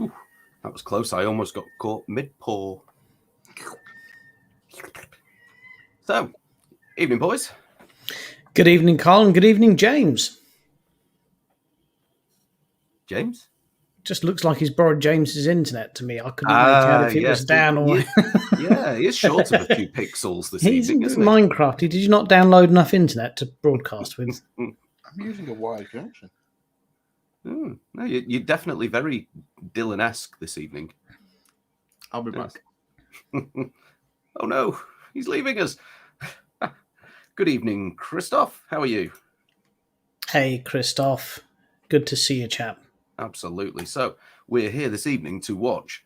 Ooh, that was close. I almost got caught mid-paw. So, evening, boys. Good evening, Carl, and good evening, James. James? Just looks like he's borrowed James's internet to me. I couldn't make out if it was down or... Yeah, he is short of a few pixels this evening, isn't he? Minecraft. Did you not download enough internet to broadcast with? I'm using a wide connection. No, you're definitely very Dylan-esque this evening. I'll be back. Oh no, he's leaving us. Good evening, Christoph. How are you? Hey, Christoph. Good to see you, chap. Absolutely. So, we're here this evening to watch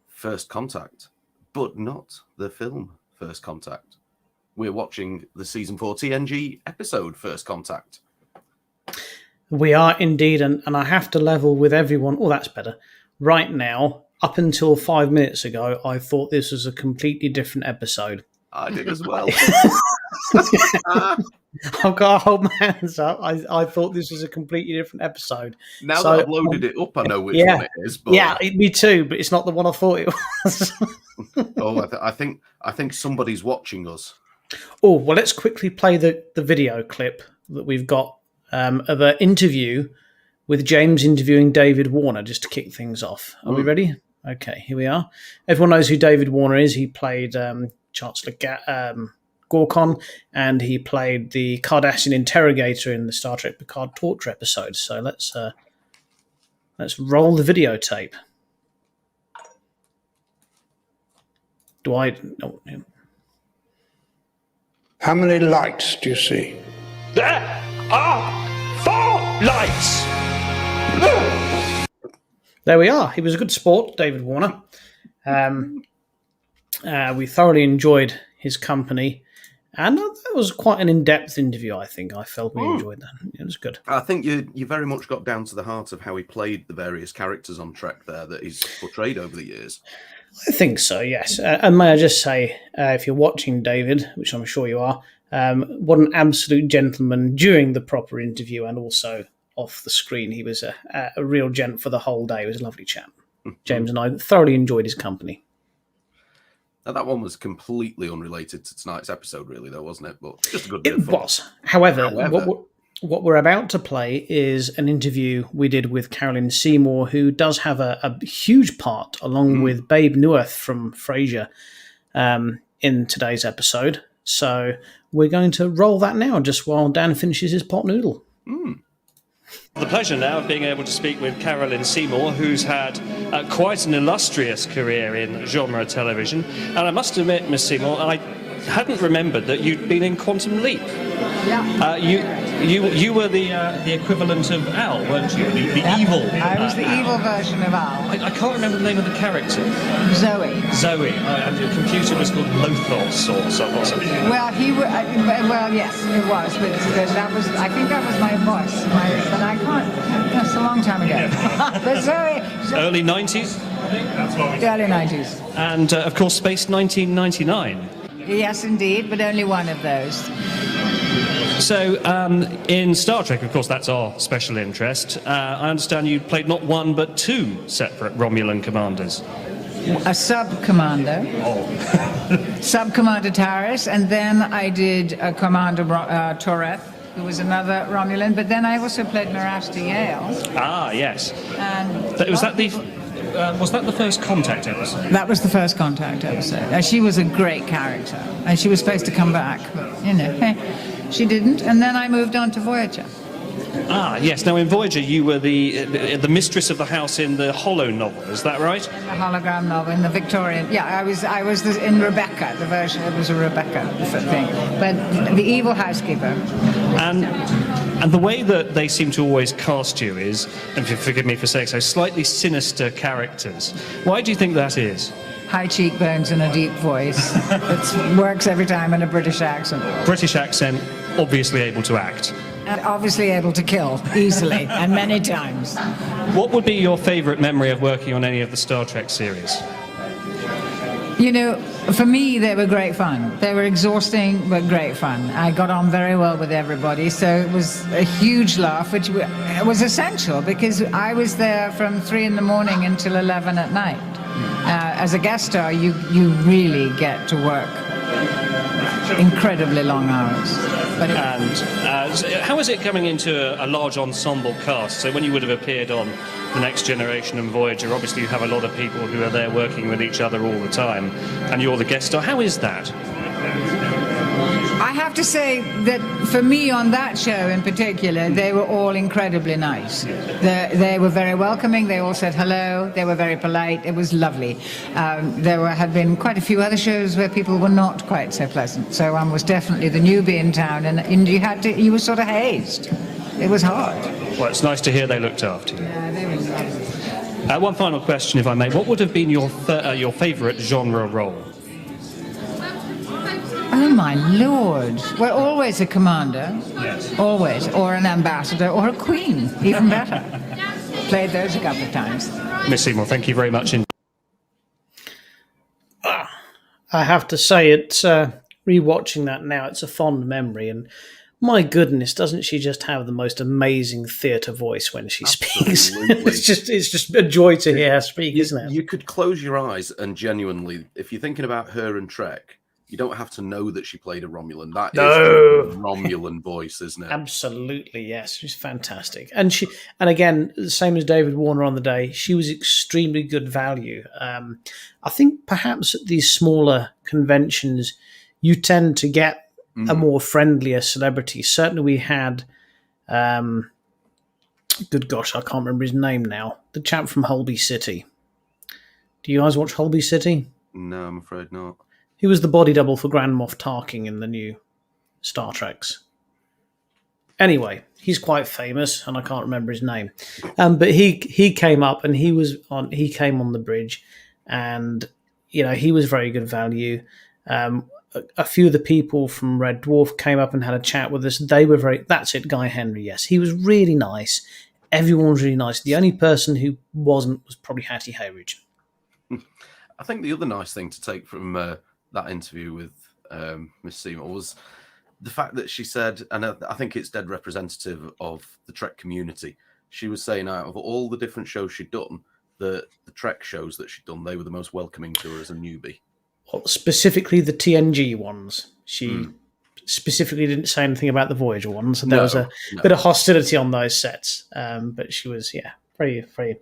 First Contact, but not the film First Contact. We're watching the Season 4 TNG episode First Contact. We are indeed, and I have to level with everyone. Oh, that's better. Right now, up until 5 minutes ago, I thought this was a completely different episode. I did as well. I've got to hold my hands up. I thought this was a completely different episode. Now that I've loaded it up, I know which one it is. But... Yeah, me too, but it's not the one I thought it was. I think somebody's watching us. Oh, well, let's quickly play the video clip that we've got of an interview with James interviewing David Warner, just to kick things off. Are we ready? Okay, here we are. Everyone knows who David Warner is. He played Chancellor Gorkon, and he played the Cardassian interrogator in the Star Trek Picard torture episode. So let's roll the videotape. How many lights do you see? There are 4 lights. There we are. He was a good sport, David Warner. We thoroughly enjoyed his company, and that was quite an in-depth interview, I think. I felt we enjoyed that. It was good. I think you very much got down to the heart of how he played the various characters on Trek there that he's portrayed over the years. I think so, yes. And may I just say, if you're watching David, which I'm sure you are, what an absolute gentleman during the proper interview and also off the screen. He was a real gent for the whole day. He was a lovely chap. James and I thoroughly enjoyed his company. Now, that one was completely unrelated to tonight's episode, really, though, wasn't it? But just a good bit of fun. It was. However, what we're about to play is an interview we did with Carolyn Seymour, who does have a huge part, along with Babe Newirth from Frasier, in today's episode. So we're going to roll that now, just while Dan finishes his pot noodle. The pleasure now of being able to speak with Carolyn Seymour, who's had quite an illustrious career in genre television. And I must admit, Miss Seymour, I hadn't remembered that you'd been in Quantum Leap. Yeah. You were the equivalent of Al, weren't you? The evil. I was the evil version of Al. I can't remember the name of the character. Zoe. And your computer was called Lothos or something. Well, yes, it was. But that was. I think that was my voice. But I can't. That's a long time ago. But Zoe. Early 90s. The early 90s. And of course, Space 1999. Yes, indeed, but only one of those. So, in Star Trek, of course, that's our special interest. I understand you played not one, but 2 separate Romulan commanders. A sub-commander. Sub-Commander Taris, and then I did Commander Toreth, who was another Romulan, but then I also played Marasta Yale. Ah, yes. And was that the First Contact episode? That was the First Contact episode. She was a great character, and she was supposed to come back, but, she didn't, and then I moved on to Voyager. Ah, yes. Now, in Voyager, you were the mistress of the house in the Hollow novel, is that right? In the hologram novel, in the Victorian... Yeah, I was in Rebecca, the version, it was a Rebecca thing. But the evil housekeeper. And the way that they seem to always cast you is, and forgive me for saying so, slightly sinister characters. Why do you think that is? High cheekbones and a deep voice. It works every time in a British accent. British accent, obviously able to act. And obviously able to kill, easily, and many times. What would be your favourite memory of working on any of the Star Trek series? For me, they were great fun. They were exhausting, but great fun. I got on very well with everybody, so it was a huge laugh, which was essential because I was there from 3 in the morning until 11 at night. As a guest star, you really get to work incredibly long hours. How is it coming into a large ensemble cast? So when you would have appeared on The Next Generation and Voyager, obviously you have a lot of people who are there working with each other all the time, and you're the guest star. How is that? I have to say that for me on that show in particular, they were all incredibly nice. They were very welcoming. They all said hello. They were very polite. It was lovely. There had been quite a few other shows where people were not quite so pleasant. So I was definitely the newbie in town, and you were sort of hazed. It was hard. Well, it's nice to hear they looked after you. Yeah, they were lovely. One final question, if I may. What would have been your favourite genre role? Oh my lord. Well, always a commander. Yes. Always. Or an ambassador or a queen. Even better. Played those a couple of times. Miss Seymour, thank you very much. I have to say, it's rewatching that now, it's a fond memory, and my goodness, doesn't she just have the most amazing theatre voice when she speaks? it's just a joy to hear her speak, isn't it? You could close your eyes and genuinely, if you're thinking about her and Trek, you don't have to know that she played a Romulan. That is a Romulan voice, isn't it? Absolutely, yes. She's fantastic. And again, the same as David Warner on the day, she was extremely good value. I think perhaps at these smaller conventions, you tend to get a more friendlier celebrity. Certainly we had, good gosh, I can't remember his name now, the chap from Holby City. Do you guys watch Holby City? No, I'm afraid not. He was the body double for Grand Moff Tarkin in the new Star Treks. Anyway, he's quite famous, and I can't remember his name. But he came up, and he came on the bridge, and he was very good value. A few of the people from Red Dwarf came up and had a chat with us. They were that's it, Guy Henry, yes. He was really nice. Everyone was really nice. The only person who wasn't was probably Hattie Hayridge. I think the other nice thing to take from that interview with Miss Seymour was the fact that she said, and I think it's dead representative of the Trek community, she was saying out of all the different shows she'd done, the Trek shows that she'd done, they were the most welcoming to her as a newbie. Well, specifically the TNG ones. She specifically didn't say anything about the Voyager ones, and there was a bit of hostility on those sets. But she was, very, very...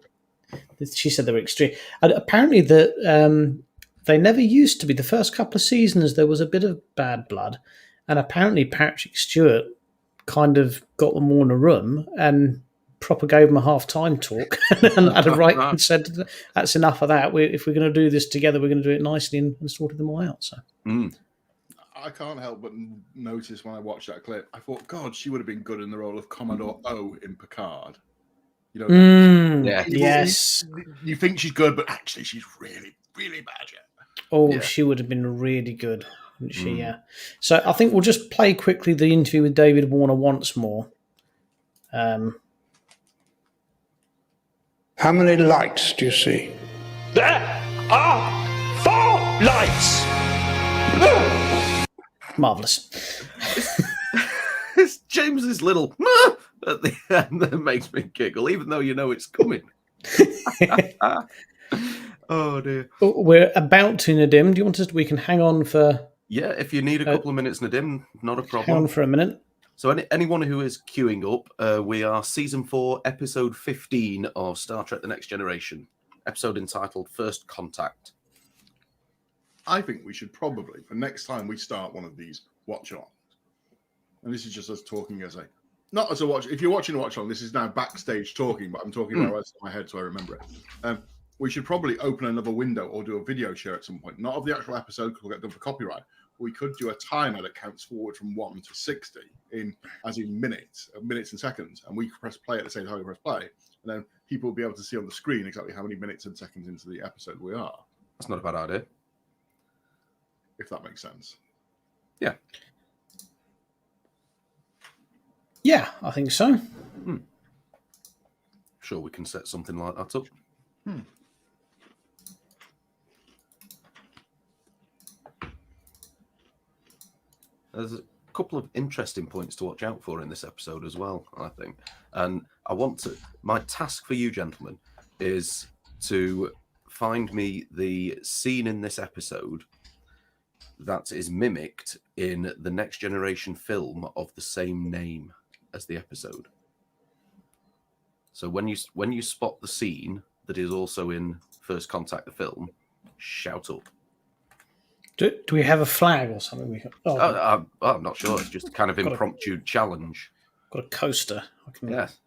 She said they were extreme. And apparently they never used to be. The first couple of seasons, there was a bit of bad blood, and apparently Patrick Stewart kind of got them all in a room and proper gave them a half-time talk and had a right and said, that's enough of that. If we're going to do this together, we're going to do it nicely, and sorted them all out. So I can't help but notice when I watched that clip, I thought, God, she would have been good in the role of Commodore O in Picard. Yes. You think she's good, but actually she's really, really bad yet. Oh, she would have been really good, wouldn't she? Yeah. So I think we'll just play quickly the interview with David Warner once more. How many lights do you see? There are 4 lights! Marvellous. It's James's little at the end that makes me giggle, even though you know it's coming. Oh dear. We're about to Nadim. Do you want us? We can hang on for. Yeah, if you need a couple of minutes, Nadim, not a problem. Hang on for a minute. So anyone who is queuing up, we are season 4, episode 15 of Star Trek: The Next Generation, episode entitled "First Contact." I think we should probably, for next time we start one of these watch-alongs, and this is just us talking as not as a watch. If you're watching a watch-along, this is now backstage talking, but I'm talking about what's in my head, so I remember it. We should probably open another window or do a video share at some point. Not of the actual episode, because we'll get done for copyright. We could do a timer that counts forward from 1 to 60 in minutes and seconds, and we press play at the same time we press play, and then people will be able to see on the screen exactly how many minutes and seconds into the episode we are. That's not a bad idea. If that makes sense. Yeah. Yeah, I think so. Sure, we can set something like that up. There's a couple of interesting points to watch out for in this episode as well, I think. And my task for you, gentlemen, is to find me the scene in this episode that is mimicked in the Next Generation film of the same name as the episode. So when you spot the scene that is also in First Contact, the film, shout up. Do we have a flag or something? I'm not sure. It's just a kind of impromptu challenge. Got a coaster. Yes.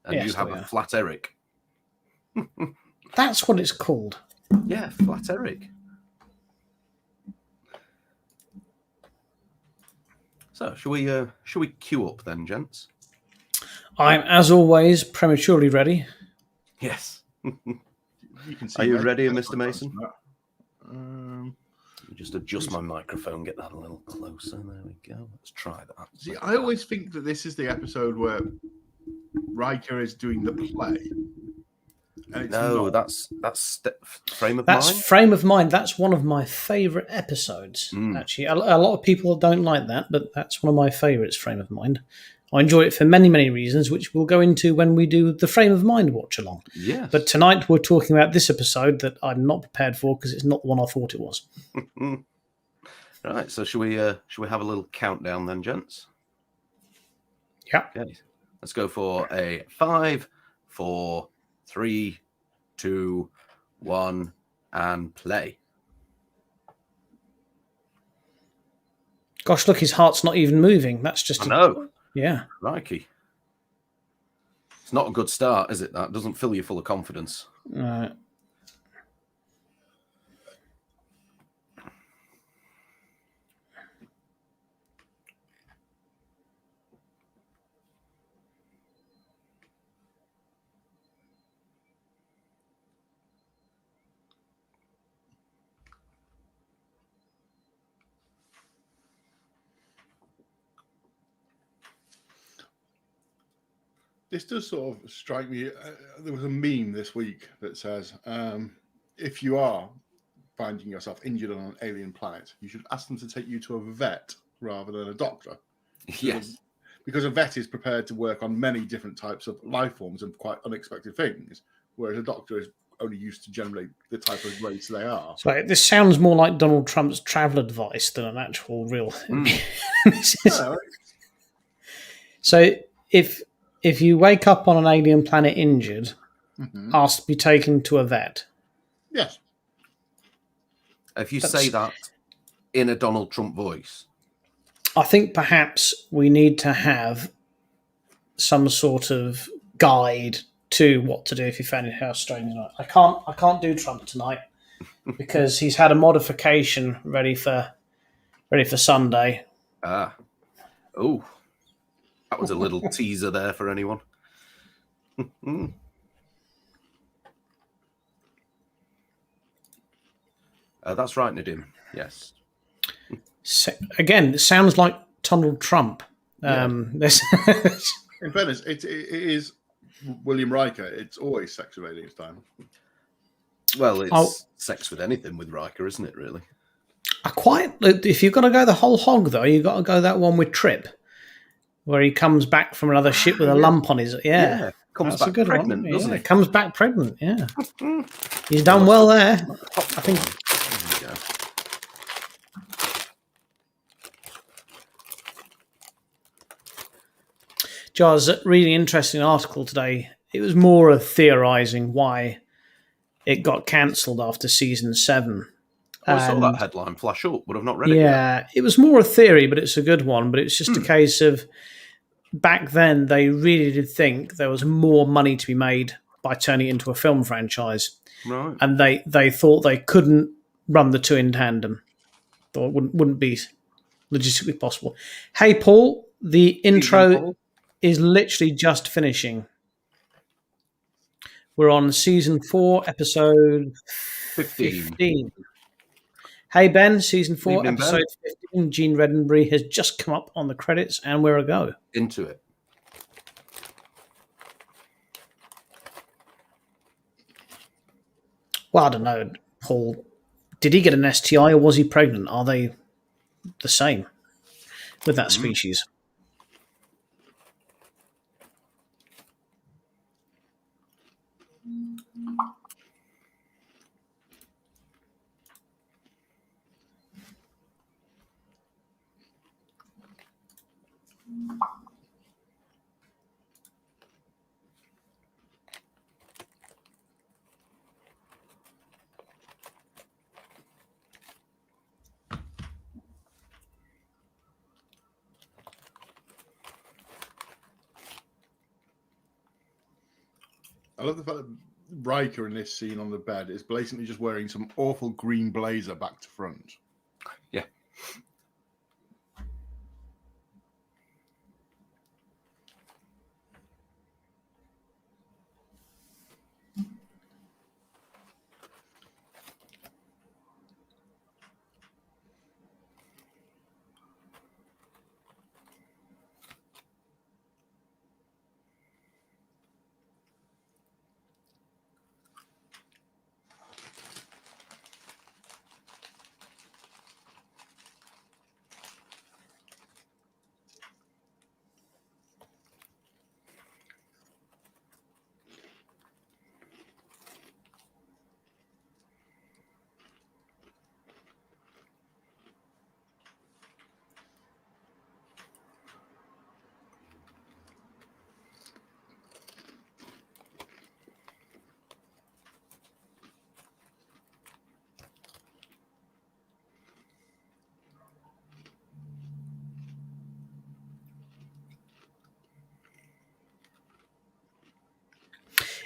And Yes, you have a Flat Eric. That's what it's called. Yeah, Flat Eric. So, shall we queue up then, gents? I'm, as always, prematurely ready. Yes. You can see Are you my- ready, Mr. Mason? Um, Let me just adjust my microphone, get that a little closer. There we go. Let's try that. See, I always think that this is the episode where Riker is doing the play. And it's No, not. that's Frame of That's Mind. Frame of Mind. That's one of my favourite episodes, actually. A lot of people don't like that, but that's one of my favourites, Frame of Mind. I enjoy it for many, many reasons, which we'll go into when we do the Frame of Mind watch-along. Yes. But tonight we're talking about this episode that I'm not prepared for because it's not the one I thought it was. Right, so shall we have a little countdown then, gents? Yeah. Okay. Let's go for a 5, 4, 3, 2, 1, and play. Gosh, look, his heart's not even moving. That's just... I know. Yeah. Crikey. It's not a good start, is it? That doesn't fill you full of confidence. This does sort of strike me. There was a meme this week that says, if you are finding yourself injured on an alien planet, you should ask them to take you to a vet rather than a doctor. Yes. Because a vet is prepared to work on many different types of life forms and quite unexpected things, whereas a doctor is only used to generally the type of race they are. So this sounds more like Donald Trump's travel advice than an actual real... So if you wake up on an alien planet injured, ask to be taken to a vet. Yes. If you say that in a Donald Trump voice. I think perhaps we need to have some sort of guide to what to do if you found it house strange tonight. I can't do Trump tonight because he's had a modification ready for Sunday. Ah. Oh. That was a little teaser there for anyone. That's right, Nadim. Yes. Again, it sounds like Donald Trump. In fairness, it is William Riker. It's always sex with aliens time. Well, it's sex with anything with Riker, isn't it, really? If you've got to go the whole hog, though, you've got to go that one with Trip, where he comes back from another ship with a lump on his... Yeah. Comes That's back a good pregnant, one. doesn't Yeah, he? comes back pregnant, yeah. He's done well there. I think... There we go. I was reading an interesting article today. It was more of theorising why it got cancelled after season 7. I saw that headline flash up, but I've not read it yet. Yeah, it was more a theory, but it's a good one. But it's just a case of back then they really did think there was more money to be made by turning it into a film franchise. Right. And they thought they couldn't run the two in tandem. Or it wouldn't be logistically possible. Hey, Paul, the intro is literally just finishing. We're on season 4, episode 15. Hey, Ben, season 4, Evening, episode 15. Gene Roddenberry has just come up on the credits, and we're a go. Into it. Well, I don't know, Paul. Did he get an STI or was he pregnant? Are they the same? with that species. I love the fact that Riker in this scene on the bed is blatantly just wearing some awful green blazer back to front. Yeah.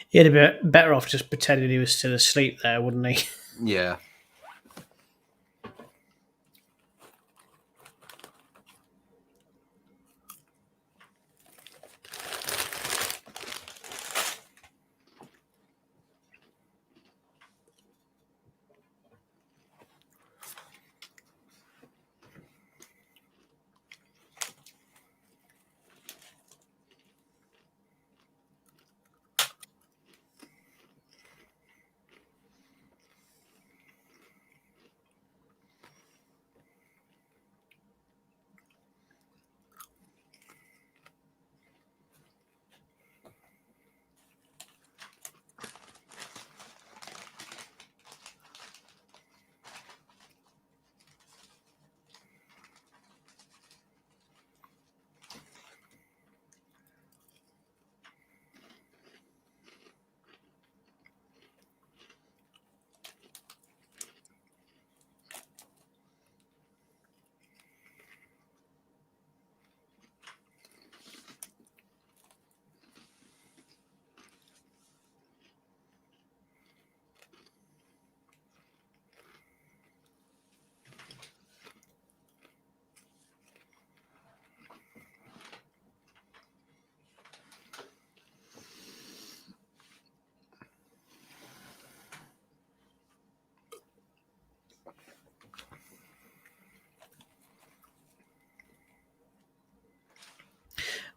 He'd have been better off just pretending he was still asleep there, wouldn't he? Yeah.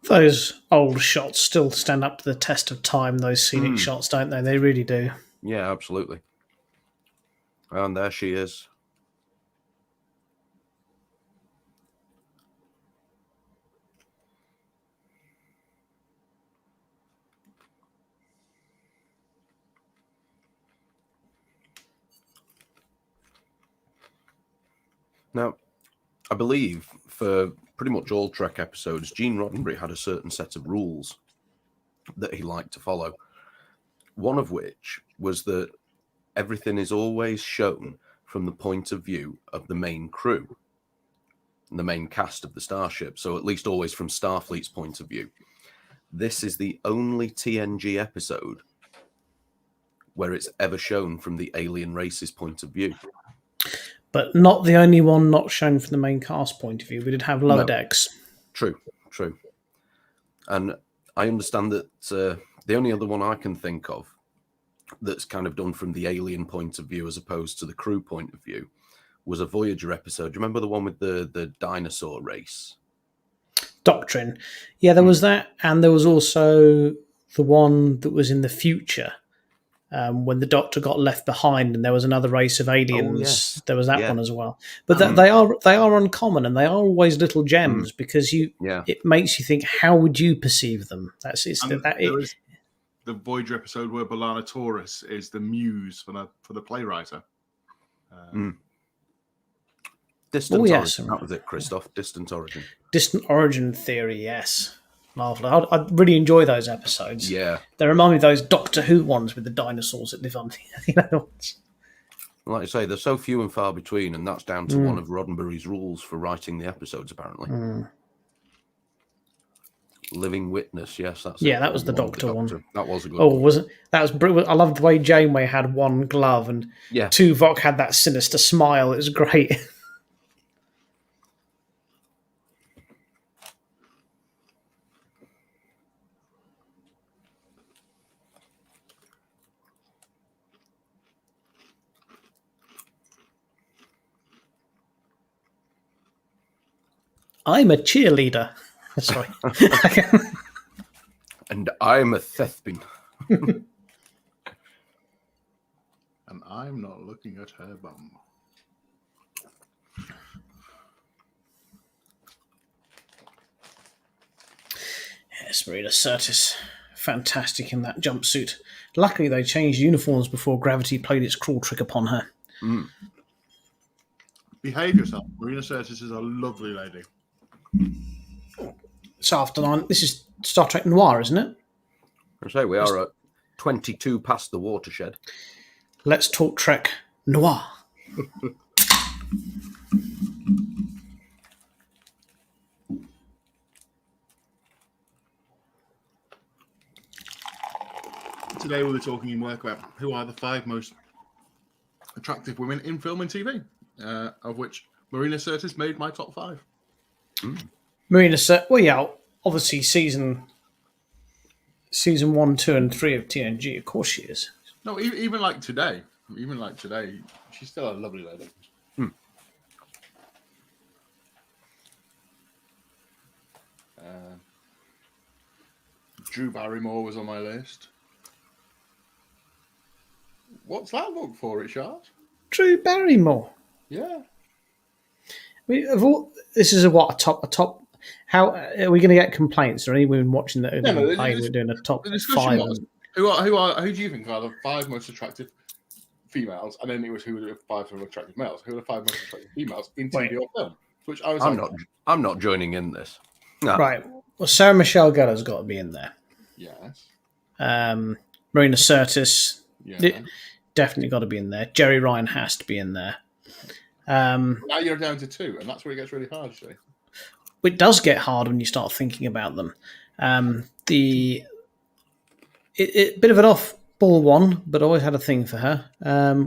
Those old shots still stand up to the test of time, those scenic shots, don't they? They really do. Yeah, absolutely. And there she is. Now, I believe for pretty much all Trek episodes, Gene Roddenberry had a certain set of rules that he liked to follow. One of which was that everything is always shown from the point of view of the main crew, the main cast of the starship. So at least always from Starfleet's point of view. This is the only TNG episode where it's ever shown from the alien race's point of view. But not the only one not shown from the main cast point of view. We did have Lower Decks. True. And I understand that the only other one I can think of that's kind of done from the alien point of view as opposed to the crew point of view was a Voyager episode. Do you remember the one with the dinosaur race? Doctrine. Yeah, there was that. And there was also the one that was in the future when the Doctor got left behind and there was another race of aliens. yes. There was that Yeah. one as well. But they are uncommon, and they are always little gems because it makes you think, how would you perceive them? There is the Voyager episode where B'Elanna Torres is the muse for the playwright. Distant yes. Origin. That was it, Christoph. Distant Origin. Distant Origin Theory, yes. Lovely. I really enjoy those episodes. Yeah. They remind me of those Doctor Who ones with the dinosaurs that live on the ones. Like you say, they're so few and far between, and that's down to one of Roddenberry's rules for writing the episodes, apparently. Living Witness, yes, that's it. That was the Doctor one. That was a good one. Was it? That was brilliant. I loved the way Janeway had one glove and Tuvok had that sinister smile. It was great. I'm a cheerleader. Sorry. And I'm a thespian. And I'm not looking at her bum. Yes, Marina Sirtis. Fantastic in that jumpsuit. Luckily, they changed uniforms before Gravity played its cruel trick upon her. Behave yourself. Marina Sirtis is a lovely lady. It's after 9. This is Star Trek Noir, isn't it? I say we are at 22 past the watershed. Let's talk Trek Noir. Today we'll be talking in work about who are the 5 most attractive women in film and TV, of which Marina Sirtis made my top 5. Marina Sirtis, well, yeah, obviously season 1, 2, and 3 of TNG, of course she is. No, even like today, she's still a lovely lady. Drew Barrymore was on my list. What's that look for, Richard? Drew Barrymore. Yeah. I mean, this is a top. How are we going to get complaints or any women watching that? We're doing a top 5. Who do you think are the 5 most attractive females? And then it was who are the 5 most attractive males? Who are the 5 most attractive females in TV or film? Which I'm not joining in this. No. Right. Well, Sarah Michelle Gellar's got to be in there. Yes. Marina Sirtis. Yeah. Definitely got to be in there. Jerry Ryan has to be in there. Now you're down to 2, and that's where it gets really hard, actually. It does get hard when you start thinking about them. Bit of an off-ball one, but always had a thing for her,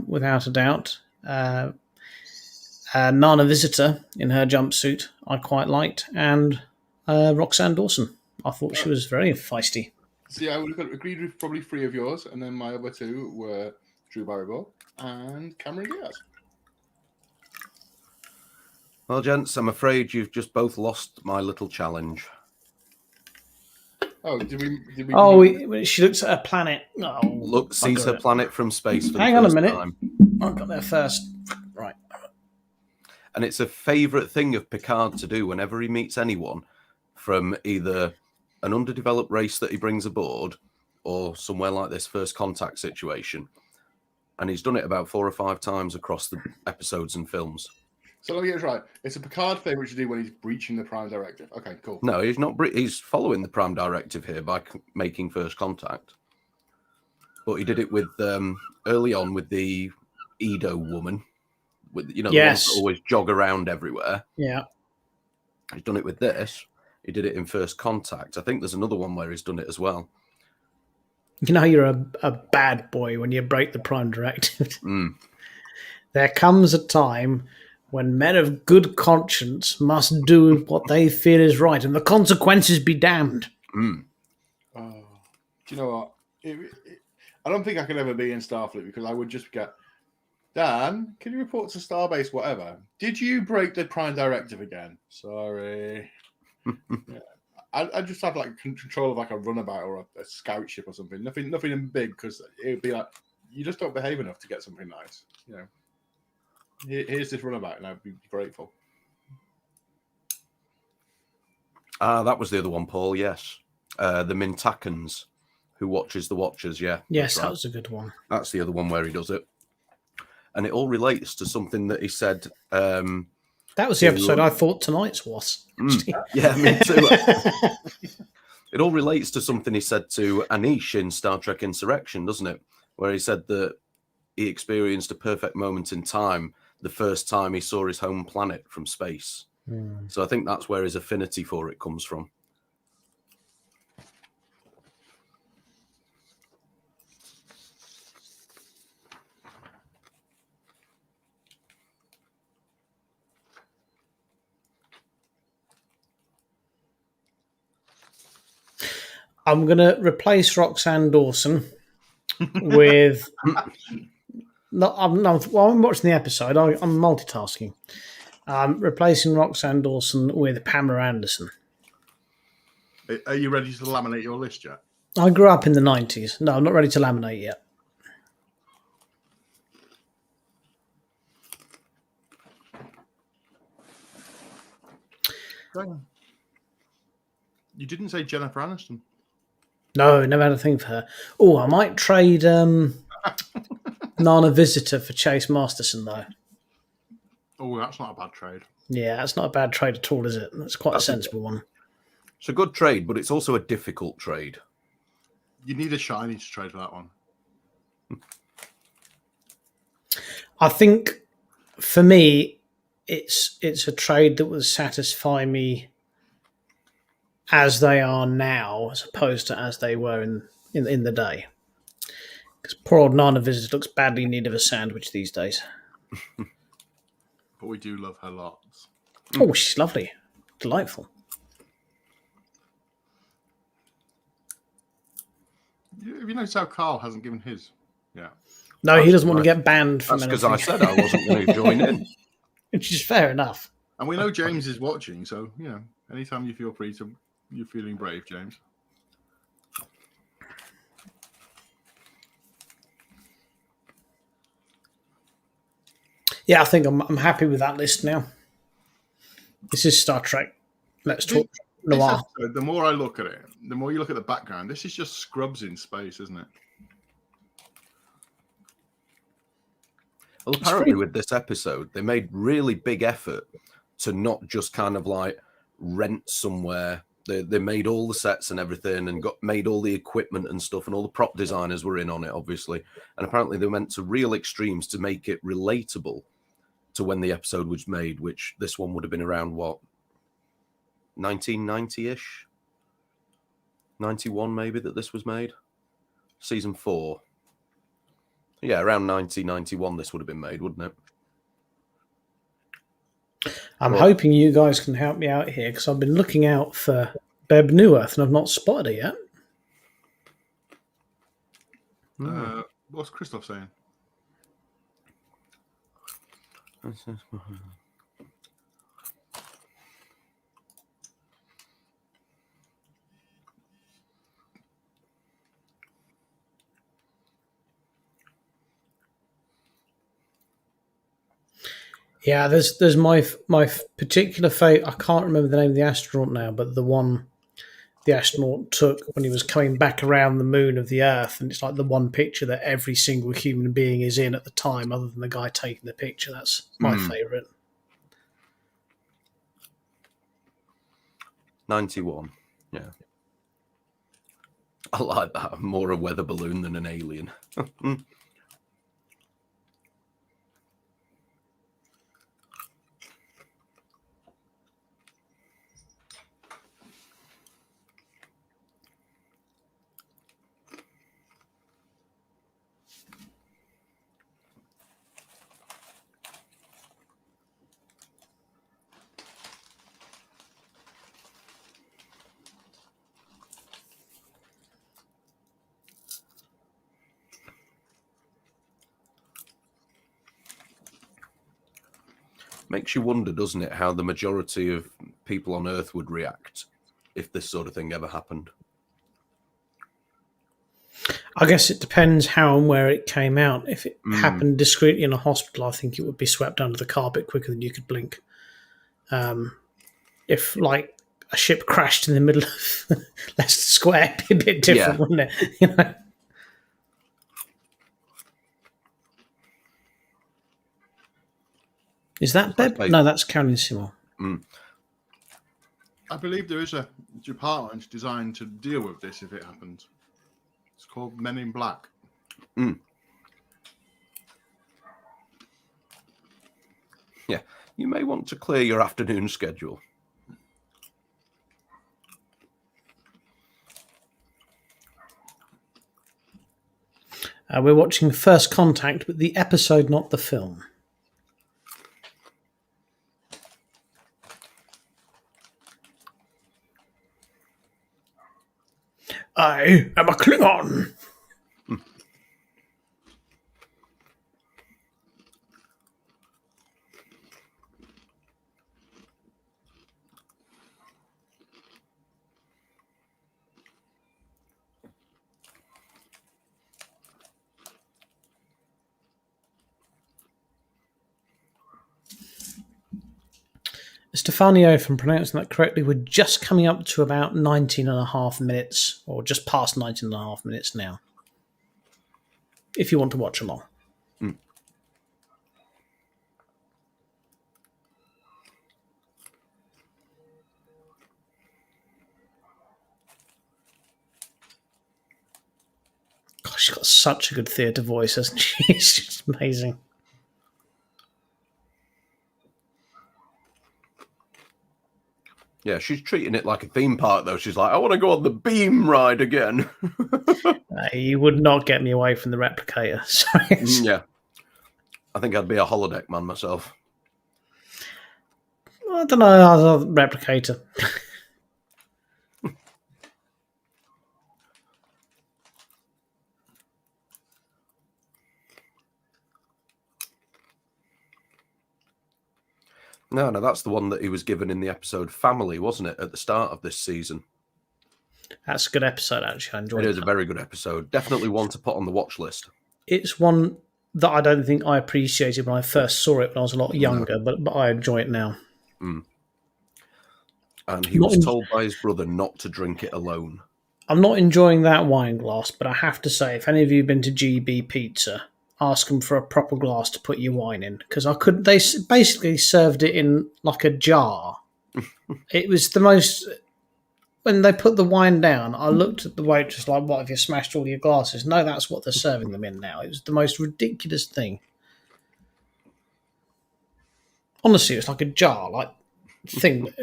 without a doubt. Nana Visitor in her jumpsuit, I quite liked, and Roxanne Dawson. I thought she was very feisty. See, I would have agreed with probably 3 of yours, and then my other 2 were Drew Barrymore and Cameron Diaz. Well, gents, I'm afraid you've just both lost my little challenge. Oh, did we? She looks at her planet. Sees her planet from space. Hang on a minute. I got there first. Right. And it's a favourite thing of Picard to do whenever he meets anyone from either an underdeveloped race that he brings aboard or somewhere like this First Contact situation. And he's done it about 4 or 5 times across the episodes and films. So let me get this right. It's a Picard favourite to do when he's breaching the Prime Directive. Okay, cool. No, he's not. He's following the Prime Directive here by making first contact. But he did it with early on with the Edo woman, with the ones that always jog around everywhere. Yeah, he's done it with this. He did it in First Contact. I think there's another one where he's done it as well. You know, you're a bad boy when you break the Prime Directive. There comes a time when men of good conscience must do what they feel is right, and the consequences be damned. Do you know what? I don't think I could ever be in Starfleet because I would just get, Dan, can you report to Starbase, whatever? Did you break the Prime Directive again? Sorry. I just have like control of like a runabout or a scout ship or something. Nothing big because it would be like, you just don't behave enough to get something nice. You know, here's this runabout, and I'd be grateful. That was the other one, Paul. Yes, the Mintakans, who watches the Watchers. Yeah, Yes, that's that right. was a good one. That's the other one where he does it, and it all relates to something that he said. That was the episode I thought tonight's was. Yeah, me too. It all relates to something he said to Anish in Star Trek Insurrection, doesn't it? Where he said that he experienced a perfect moment in time the first time he saw his home planet from space. So I think that's where his affinity for it comes from. I'm going to replace Roxanne Dawson with. I'm watching the episode. I'm multitasking. I'm replacing Roxanne Dawson with Pamela Anderson. Are you ready to laminate your list yet? I grew up in the 90s. No, I'm not ready to laminate yet. You didn't say Jennifer Aniston. No, never had a thing for her. Oh, I might trade Nana Visitor for Chase Masterson, though. Oh, that's not a bad trade. Yeah, that's not a bad trade at all, is it? That's quite a sensible one. It's a good trade, but it's also a difficult trade. You need a shiny to trade for that one. I think, for me, it's a trade that would satisfy me as they are now, as opposed to as they were in the day. Because poor old Nana Visitor looks badly in need of a sandwich these days. But we do love her lots. Oh, she's lovely. Delightful. Have you noticed how Carl hasn't given his? Yeah. No, he doesn't want to get banned from That's anything. because I said I wasn't going to join in. Which is fair enough. And we know James is watching, so, you know, anytime you feel free to, you're feeling brave, James. Yeah, I think I'm happy with that list now. This is Star Trek. Let's talk noir. Episode, the more I look at it, the more you look at the background, this is just Scrubs in space, isn't it? Well, apparently with this episode, they made really big effort to not just kind of like rent somewhere. They made all the sets and everything and made all the equipment and stuff, and all the prop designers were in on it, obviously. And apparently they went to real extremes to make it relatable to when the episode was made, which this one would have been around, what, 1990-ish? 91 maybe that this was made? Season 4. Yeah, around 1991 this would have been made, wouldn't it? I'm hoping you guys can help me out here, because I've been looking out for Beb Newirth and I've not spotted her yet. What's Christoph saying? Yeah, there's my particular favourite. I can't remember the name of the astronaut now, but the one the astronaut took when he was coming back around the moon of the Earth, and it's like the one picture that every single human being is in at the time, other than the guy taking the picture. That's my favourite. 91, yeah. I like that. I'm more a weather balloon than an alien. Makes you wonder, doesn't it, how the majority of people on Earth would react if this sort of thing ever happened. I guess it depends how and where it came out. If it happened discreetly in a hospital, I think it would be swept under the carpet quicker than you could blink. If, like, a ship crashed in the middle of Leicester Square, it'd be a bit different, Yeah. wouldn't it? You know? Is that Beb? No, that's Carolyn Seymour. I believe there is a department designed to deal with this if it happens. It's called Men in Black. Yeah, you may want to clear your afternoon schedule. We're watching First Contact, but the episode, not the film. I am a Klingon. Stefanio, if I'm pronouncing that correctly, we're just coming up to about 19 and a half minutes, or just past 19 and a half minutes now. If you want to watch along. Gosh, she's got such a good theatre voice, hasn't she? It's just amazing. Yeah, she's treating it like a theme park, though. She's like, I want to go on the beam ride again. You would not get me away from the replicator. So Yeah. I think I'd be a holodeck man myself. I don't know. I was a replicator. No, that's the one that he was given in the episode Family, wasn't it, at the start of this season? That's a good episode, actually. I enjoyed it. It is a very good episode. Definitely one to put on the watch list. It's one that I don't think I appreciated when I first saw it when I was a lot younger, but I enjoy it now. And he was told by his brother not to drink it alone. I'm not enjoying that wine glass, but I have to say, if any of you have been to GB Pizza, ask them for a proper glass to put your wine in, because I couldn't. They basically served it in like a jar. It was the most. When they put the wine down, I looked at the waitress like, "What have you smashed all your glasses?" No, that's what they're serving them in now. It was the most ridiculous thing. Honestly, it's like a jar, like thing.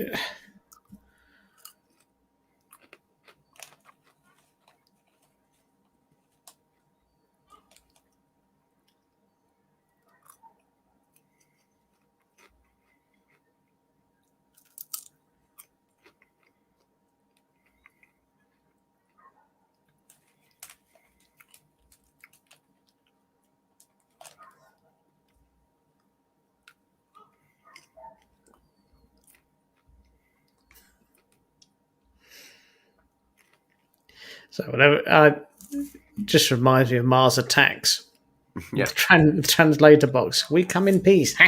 So whatever. Just reminds me of Mars Attacks. Yeah. The translator box. We come in peace.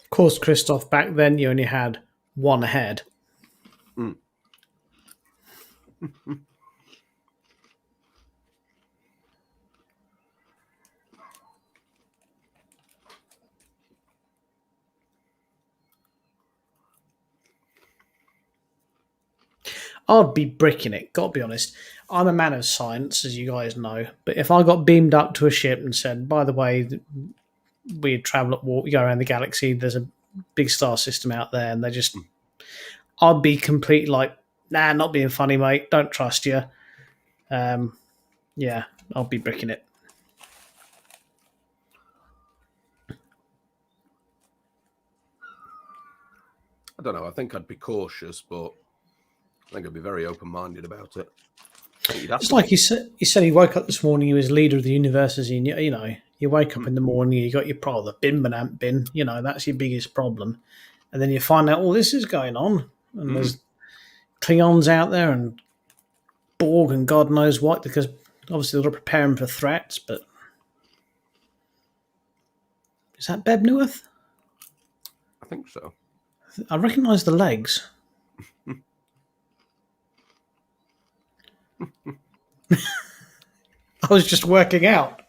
Of course, Christoph, back then you only had one head. I'd be bricking it, gotta be honest. I'm a man of science, as you guys know, but if I got beamed up to a ship and said, by the way, we travel at warp, we go around the galaxy, there's a big star system out there, and they just, I'd be complete like, nah, not being funny, mate, don't trust you. Yeah, I'll be bricking it. I don't know. I think I'd be cautious, but I think I'd be very open-minded about it. It's like he said he woke up this morning, he was leader of the university, and you know, you wake up in the morning, you got your the bin man ain't bin, you know, that's your biggest problem. And then you find out all this is going on, and there's Klingons out there and Borg and God knows what, because obviously they're preparing for threats, but is that Beb Newith? I think so. I recognise the legs. I was just working out.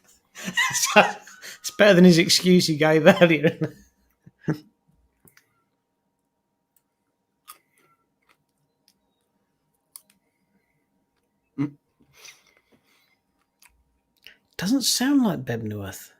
It's better than his excuse he gave earlier. Doesn't sound like Beb Newith.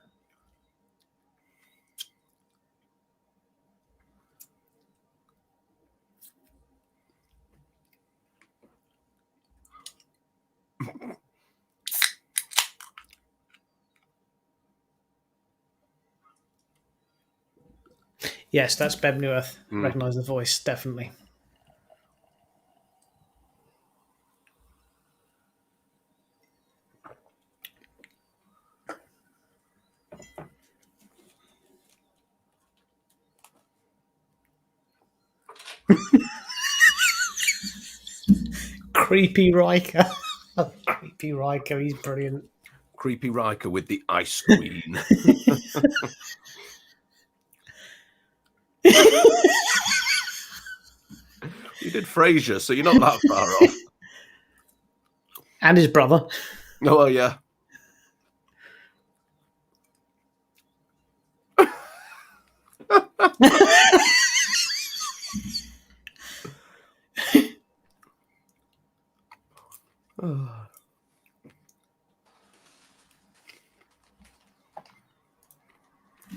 Yes, that's Beb Newith. Recognise the voice, definitely. Creepy Riker. Creepy Riker, he's brilliant. Creepy Riker with the Ice Queen. You did Frasier, so you're not that far off. And his brother. Oh, well, yeah.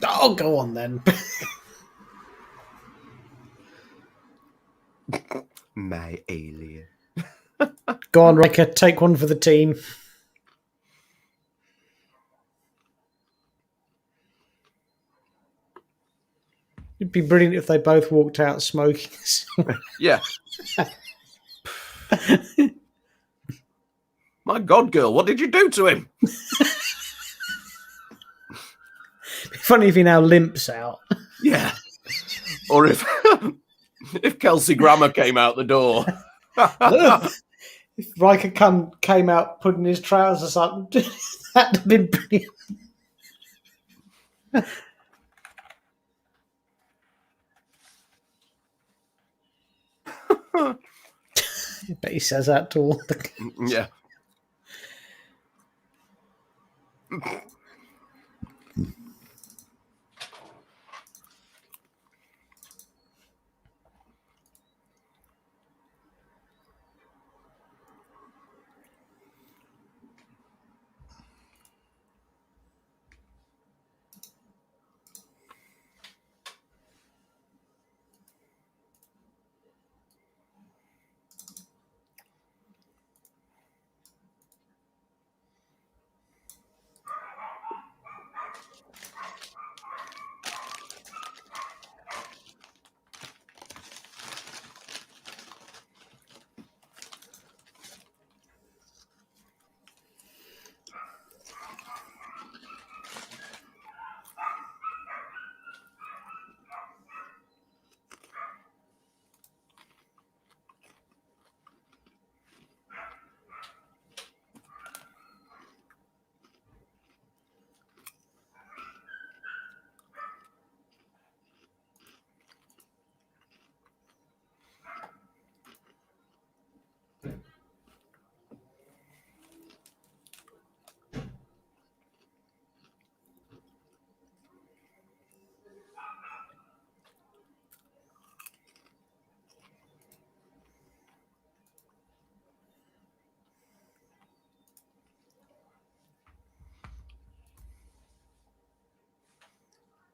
Oh, go on then. My alien. Go on, Riker, take one for the team. It'd be brilliant if they both walked out smoking. Yeah. My God, girl, what did you do to him? Funny if he now limps out. Yeah. Or if Kelsey Grammer came out the door. If Riker came out putting his trousers up, that'd have been brilliant. I bet he says that to all the... Yeah.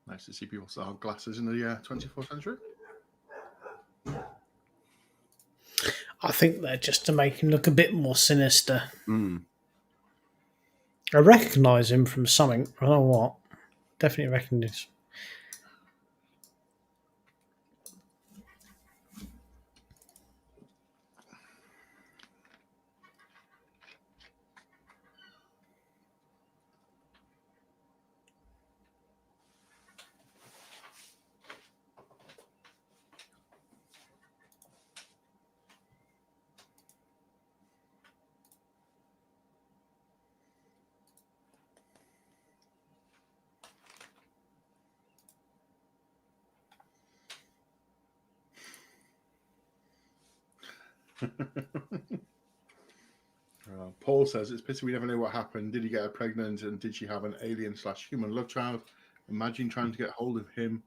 Nice to see people still have glasses in the 24th century. think they're just to make him look a bit more sinister. Mm. I recognise him from something. I don't know what. Definitely recognise. Paul says it's pity we never know what happened. Did he get her pregnant, and did she have an alien/human love child? Imagine trying to get hold of him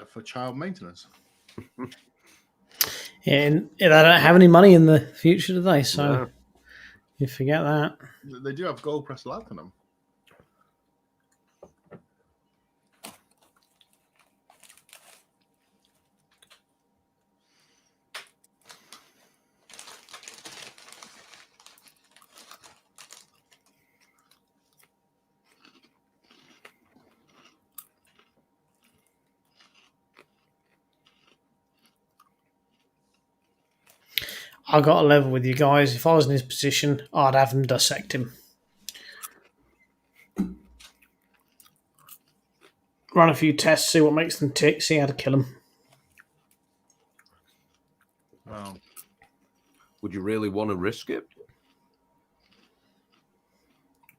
for child maintenance. Yeah, and they don't have any money in the future, do they? So you forget that. They do have gold pressed latinum. I got a level with you guys. If I was in his position, I'd have them dissect him. Run a few tests, see what makes them tick, see how to kill them. Wow. Would you really want to risk it?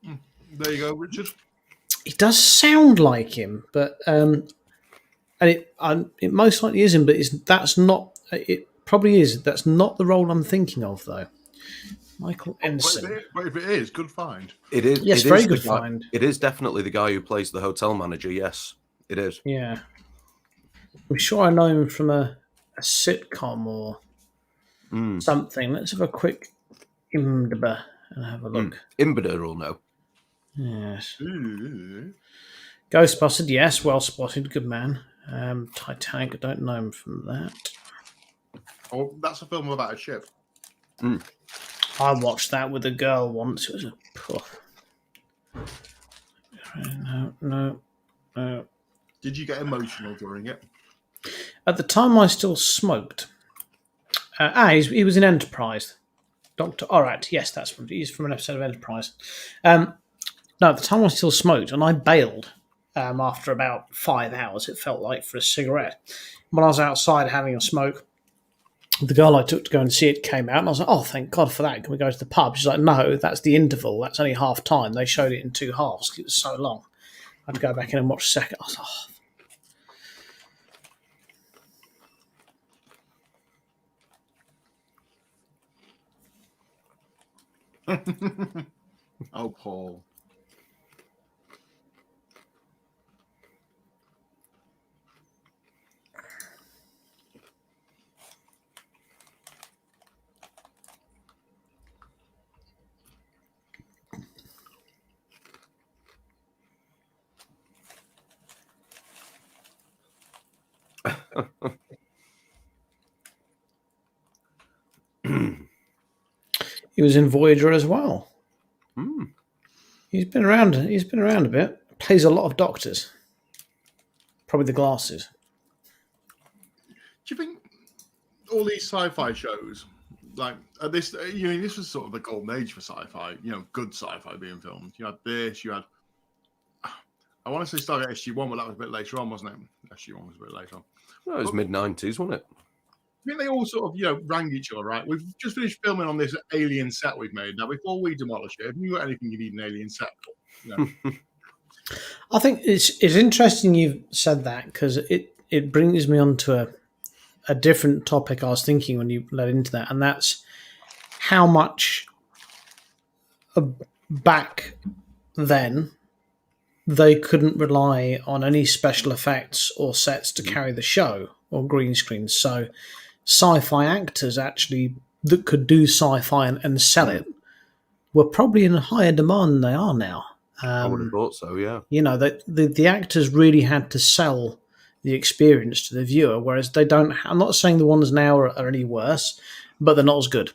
There you go, Richard. It does sound like him, but and it most likely isn't. But that's not. It probably is. That's not the role I'm thinking of, though. Michael Ensign. But if it is, good find. It is. Yes, it very is good the guy- find. It is definitely the guy who plays the hotel manager. Yes, it is. Yeah, I'm sure I know him from a sitcom or something. Let's have a quick IMDb and have a look. Imbider will know. Yes. Ooh. Ghostbusted, yes, well spotted, good man. Titanic, I don't know him from that. Oh, that's a film about a ship. I watched that with a girl once. It was a no. Did you get emotional during it? At the time, I still smoked. He was in Enterprise. Dr. Orat, yes, he's from an episode of Enterprise. No, at the time I still smoked, and I bailed after about 5 hours, it felt like, for a cigarette. When I was outside having a smoke, the girl I took to go and see it came out, and I was like, oh, thank God for that. Can we go to the pub? She's like, no, that's the interval. That's only half time. They showed it in 2 halves. It was so long. I had to go back in and watch a second. I was like, oh. Oh, Paul. He was in Voyager as well. He's been around a bit. Plays a lot of doctors. Probably the glasses. Do you think all these sci-fi shows, like this, this was sort of the golden age for sci-fi, good sci-fi being filmed. You had this, you had, I want to say Stargate SG-1, but that was a bit later on, wasn't it? SG-1 was a bit later on. Well, it was mid-90s, wasn't it? I think they all sort of, rang each other, right? We've just finished filming on this alien set we've made. Now, before we demolish it, have you got anything you need an alien set for? I think it's interesting you've said that, because it brings me on to a different topic I was thinking when you led into that, and that's how much back then they couldn't rely on any special effects or sets to carry the show or green screens. So sci-fi actors actually that could do sci-fi and sell it were probably in higher demand than they are now. I would have thought so, yeah. The actors really had to sell the experience to the viewer, whereas they don't. I'm not saying the ones now are any worse, but they're not as good.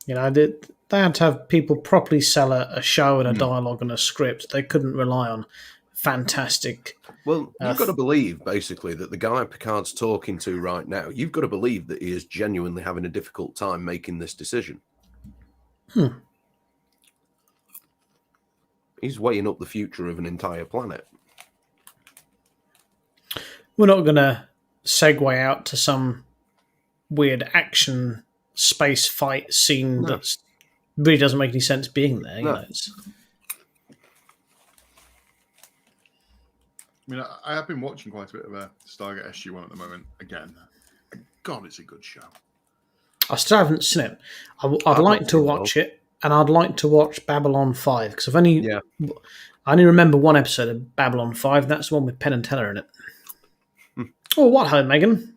You know, they had to have people properly sell a show and a dialogue and a script. They couldn't rely on fantastic. Well, you've got to believe, basically, that the guy Picard's talking to right now, you've got to believe that he is genuinely having a difficult time making this decision. He's weighing up the future of an entire planet. We're not going to segue out to some weird action space fight scene that really doesn't make any sense being there. You know, I mean, I have been watching quite a bit of Stargate SG-1 at the moment. Again, God, it's a good show. I still haven't seen it. I'd like to watch it, and I'd like to watch Babylon 5 because I only remember one episode of Babylon 5. And that's the one with Penn and Teller in it. Oh, what ho, Megan?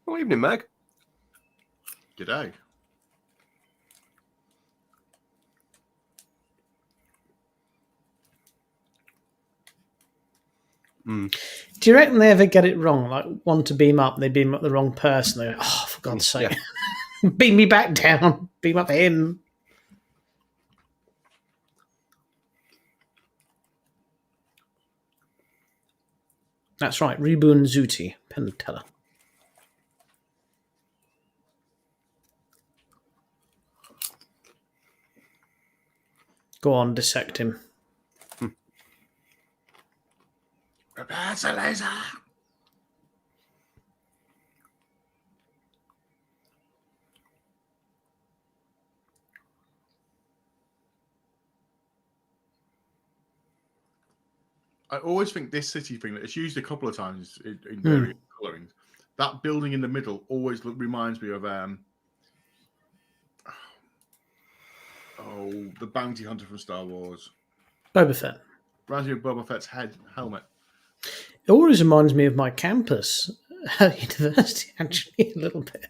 Good evening, Meg. G'day. Do you reckon they ever get it wrong? Like, want to beam up, they beam up the wrong person. They go, oh, for God's sake. Beam me back down. Beam up him. That's right. Rebu and Zuti. Penn and Teller. Go on, dissect him. Prepare the laser. I always think this city thing that it's used a couple of times in various colorings. That building in the middle always reminds me of the bounty hunter from Star Wars. Boba Fett. Reminds me of Boba Fett's helmet. It always reminds me of my campus at university, actually, a little bit.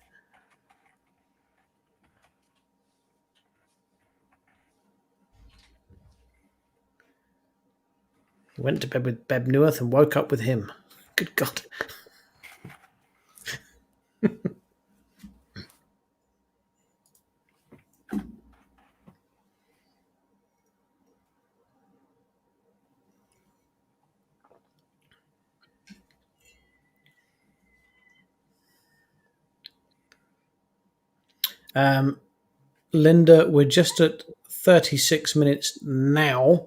Went to bed with Beb Newirth and woke up with him. Good God. Linda, we're just at 36 minutes now.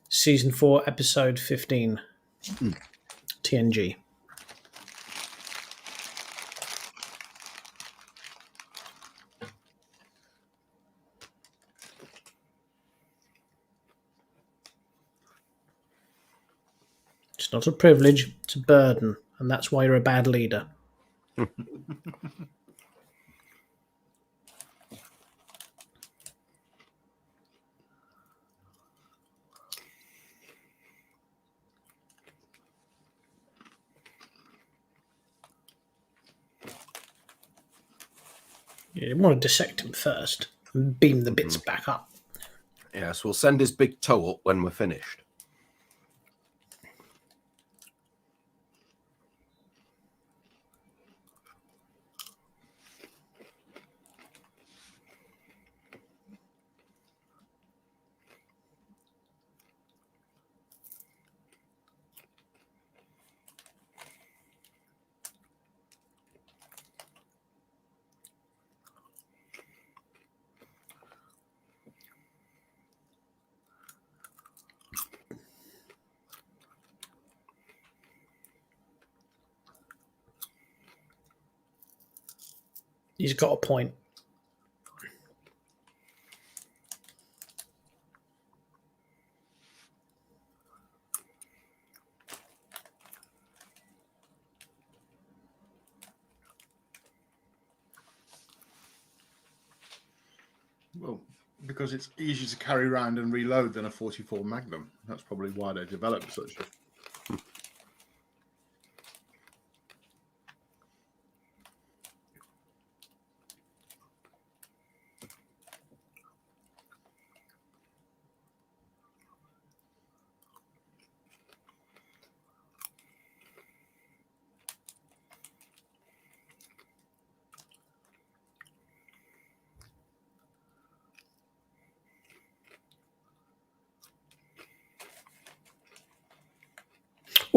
Season 4, episode 15. TNG. It's not a privilege, it's a burden, and that's why you're a bad leader. You want to dissect him first and beam the bits back up. Yes, we'll send his big toe up when we're finished. He's got a point. Well, because it's easier to carry around and reload than a 44 Magnum. That's probably why they developed such a...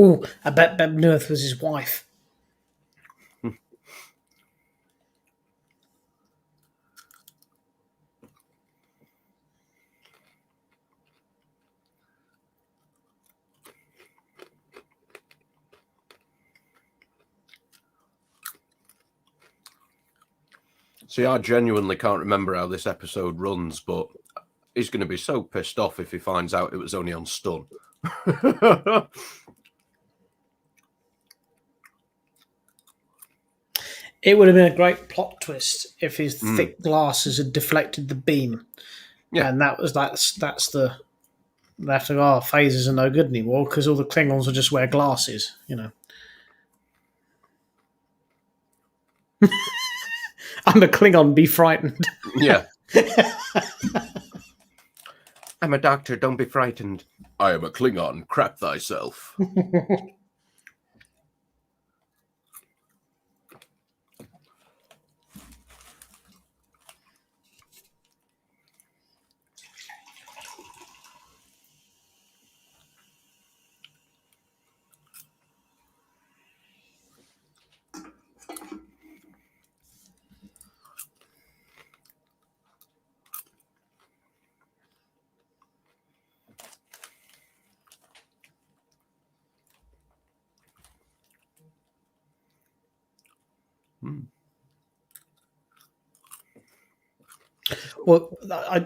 Oh, I bet Beb Newth was his wife. See, I genuinely can't remember how this episode runs, but he's going to be so pissed off if he finds out it was only on Stun. It would have been a great plot twist if his thick glasses had deflected the beam. Yeah. And that's the... They have to go, phasers are no good anymore because all the Klingons will just wear glasses, you know. I'm a Klingon, be frightened. Yeah. I'm a doctor, don't be frightened. I am a Klingon, crap thyself. Well,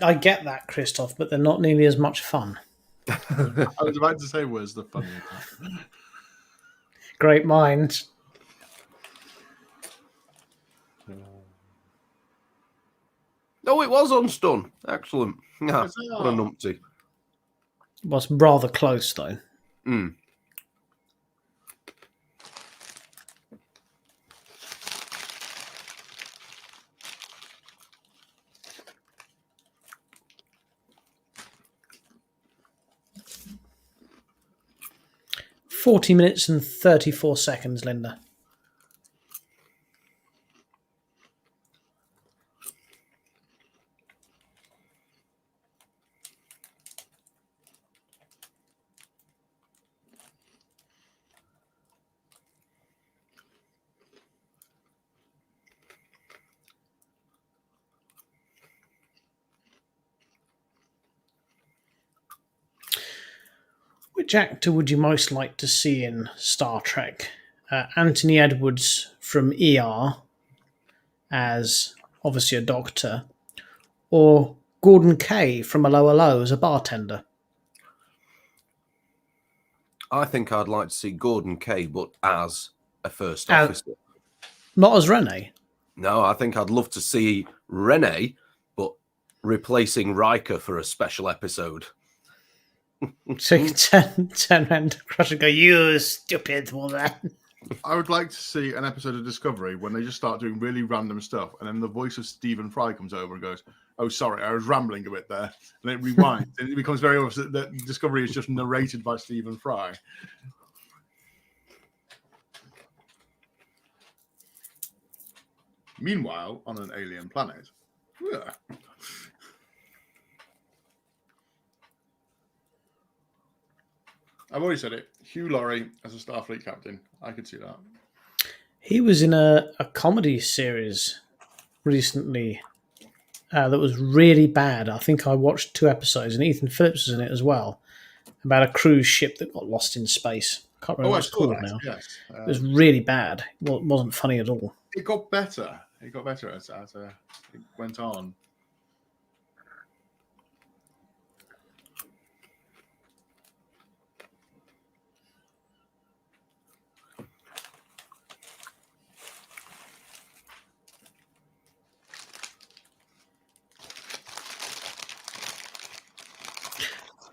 I get that, Christoph, but they're not nearly as much fun. I was about to say, where's the fun in that? Great minds. Oh, it was on Stun. Excellent. Yeah, Yes, they what a are. numpty. Was rather close, though. Mm. $40 and 34 seconds, Linda. Which actor would you most like to see in Star Trek? Anthony Edwards from ER as obviously a doctor, or Gordon Kay from Hello Hello as a bartender? I think I'd like to see Gordon Kay, but as a first As- officer. Not as Rene. No, I think I'd love to see Rene, but replacing Riker for a special episode. So you can turn around to Crush and go, "You stupid woman." I would like to see an episode of Discovery when they just start doing really random stuff, and then the voice of Stephen Fry comes over and goes, "Oh, sorry, I was rambling a bit there," and it rewinds, and it becomes very obvious that Discovery is just narrated by Stephen Fry. Meanwhile, on an alien planet. Yeah. I've already said it. Hugh Laurie as a Starfleet captain. I could see that. He was in a comedy series recently that was really bad. I think I watched 2 episodes, and Ethan Phillips was in it as well, about a cruise ship that got lost in space. I can't remember what it's called now. Yes. It was really bad. Well, it wasn't funny at all. It got better. It got better as it went on.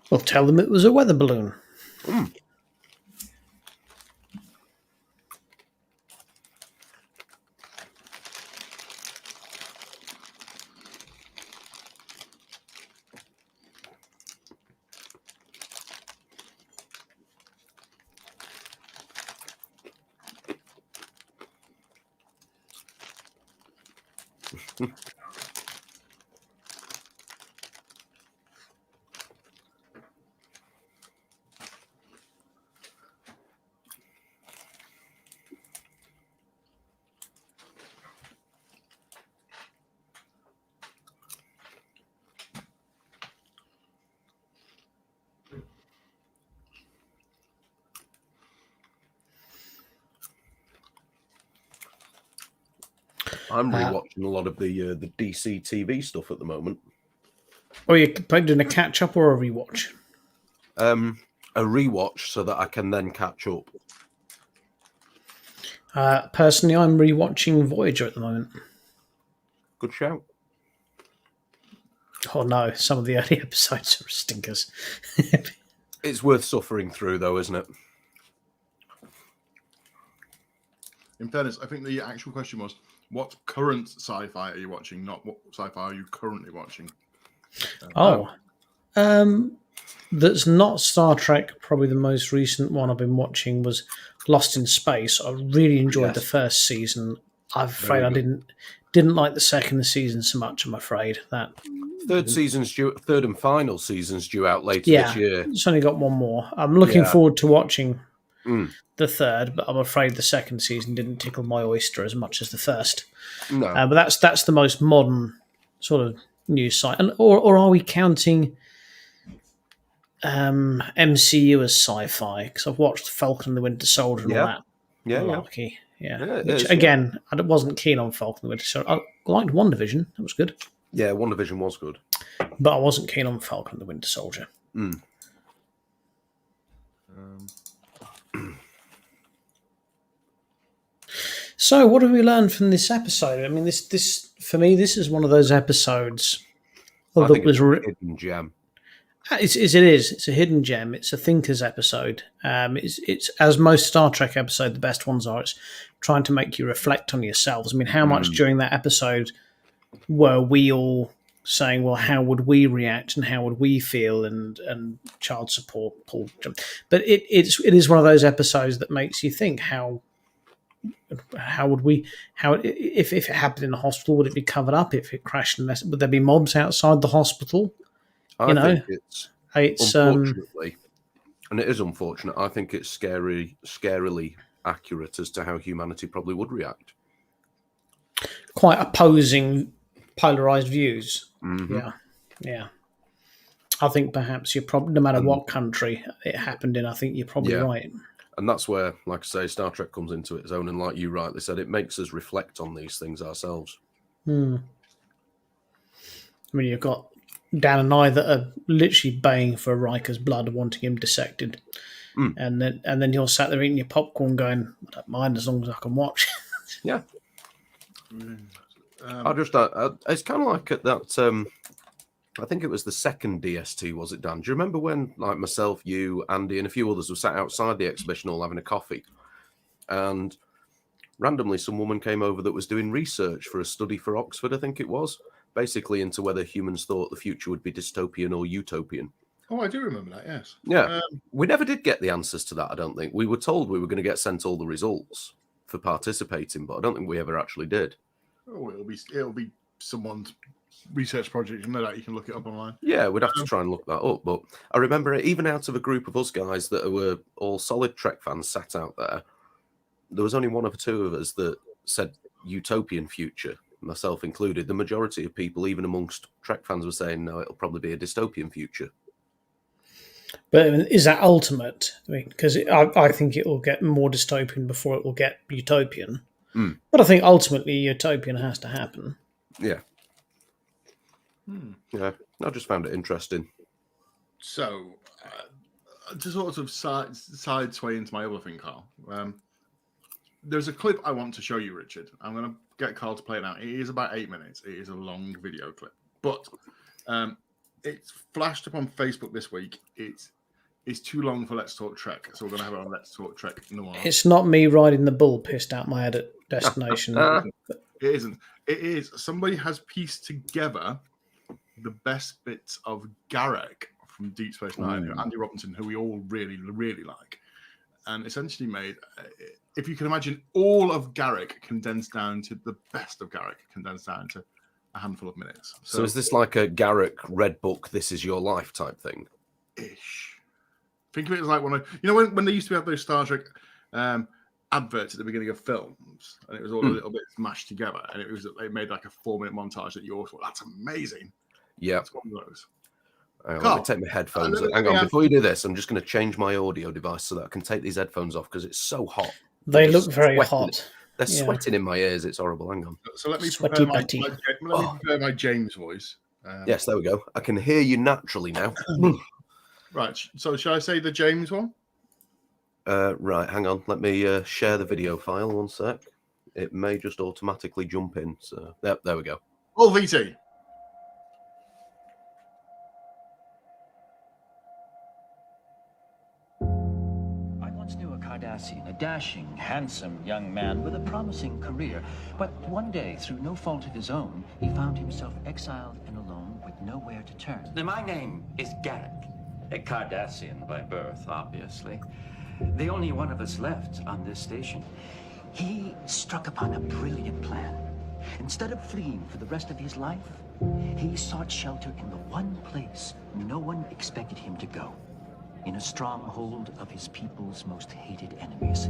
Well, tell them it was a weather balloon. I'm rewatching a lot of the DC TV stuff at the moment. Or you're doing a catch up or a rewatch? A rewatch so that I can then catch up. Personally, I'm rewatching Voyager at the moment. Good shout. Oh no, some of the early episodes are stinkers. It's worth suffering through, though, isn't it? In fairness, I think the actual question was, what current sci-fi are you watching, not what sci-fi are you currently watching? That's not Star Trek. Probably the most recent one I've been watching was Lost in Space. I really enjoyed the first season. I'm afraid I didn't like the second season so much. I'm afraid that third and final season's due out later this year. It's only got one more. I'm looking forward to watching the third, but I'm afraid the second season didn't tickle my oyster as much as the first. No, but that's the most modern sort of news site. And or are we counting MCU as sci-fi? Because I've watched Falcon and the Winter Soldier and all that. Malarkey. Which, again, I wasn't keen on Falcon and the Winter Soldier. I liked WandaVision. That was good. Yeah, WandaVision was good. But I wasn't keen on Falcon and the Winter Soldier. So, what have we learned from this episode? I mean, this for me, this is one of those episodes that was a hidden gem. It is. It's a hidden gem. It's a thinker's episode. It's as most Star Trek episodes, the best ones are. It's trying to make you reflect on yourselves. I mean, how much during that episode were we all saying, well, how would we react and how would we feel, and child support, Paul? But it is one of those episodes that makes you think, how would we, if it happened in a hospital, would it be covered up? If it crashed, would there be mobs outside the hospital? I think it's unfortunately, and it is unfortunate, I think it's scarily accurate as to how humanity probably would react. Quite opposing, polarized views. Yeah. I think perhaps you're probably, no matter what country it happened in, I think you're probably right. And that's where, like I say, Star Trek comes into its own, and like you rightly said, it makes us reflect on these things ourselves. I mean, you've got Dan and I that are literally baying for Riker's blood, wanting him dissected, and then you're sat there eating your popcorn, going, "I don't mind as long as I can watch." Yeah. It's kind of like at that. I think it was the second DST, was it, Dan? Do you remember when, like myself, you, Andy, and a few others were sat outside the exhibition hall having a coffee, and randomly some woman came over that was doing research for a study for Oxford, I think it was, basically into whether humans thought the future would be dystopian or utopian. Oh, I do remember that, yes. Yeah. We never did get the answers to that, I don't think. We were told we were going to get sent all the results for participating, but I don't think we ever actually did. Oh, it'll be someone's research project, no doubt you can look it up online. Yeah, we'd have to try and look that up. But I remember even out of a group of us guys that were all solid Trek fans sat out there was only one or two of us that said utopian future, myself included. The majority of people, even amongst Trek fans, were saying, no, it'll probably be a dystopian future. But is that ultimate? I mean, because I think it will get more dystopian before it will get utopian. But I think ultimately utopian has to happen. Yeah. Yeah, I just found it interesting. So, to sort of side sway into my other thing, Carl, there's a clip I want to show you, Richard. I'm going to get Carl to play it now. It is about 8 minutes. It is a long video clip. But it's flashed up on Facebook this week. It's too long for Let's Talk Trek, so we're going to have it on Let's Talk Trek Noir. It's not me riding the bull pissed out my head at destination. It isn't. It is. Somebody has pieced together the best bits of Garak from Deep Space Nine, Andy Robinson, who we all really, really like, and essentially made, if you can imagine, all of Garak condensed down to the best of Garak condensed down to a handful of minutes. So is this like a Garak Red Book, This Is Your Life type thing? Ish. Think of it as like when they used to have those Star Trek adverts at the beginning of films, and it was all a little bit mashed together, and they made like a 4-minute montage that you all thought, that's amazing. Yeah. It's one of those. Let me take my headphones. Hang on, before you do this, I'm just going to change my audio device so that I can take these headphones off because it's so hot. They look very hot. They're Yeah. sweating in my ears. It's horrible. Hang on. So let me Sweaty prepare Betty. prepare my James voice. Yes, there we go. I can hear you naturally now. Right. So shall I say the James one? Right, hang on. Let me share the video file. One sec. It may just automatically jump in. So there we go. Oh, VT. I once knew a Cardassian, a dashing, handsome young man with a promising career. But one day, through no fault of his own, he found himself exiled and alone with nowhere to turn. Now, my name is Garrick, a Cardassian by birth, obviously. The only one of us left on this station. He struck upon a brilliant plan. Instead of fleeing for the rest of his life, he sought shelter in the one place no one expected him to go. In a stronghold of his people's most hated enemies.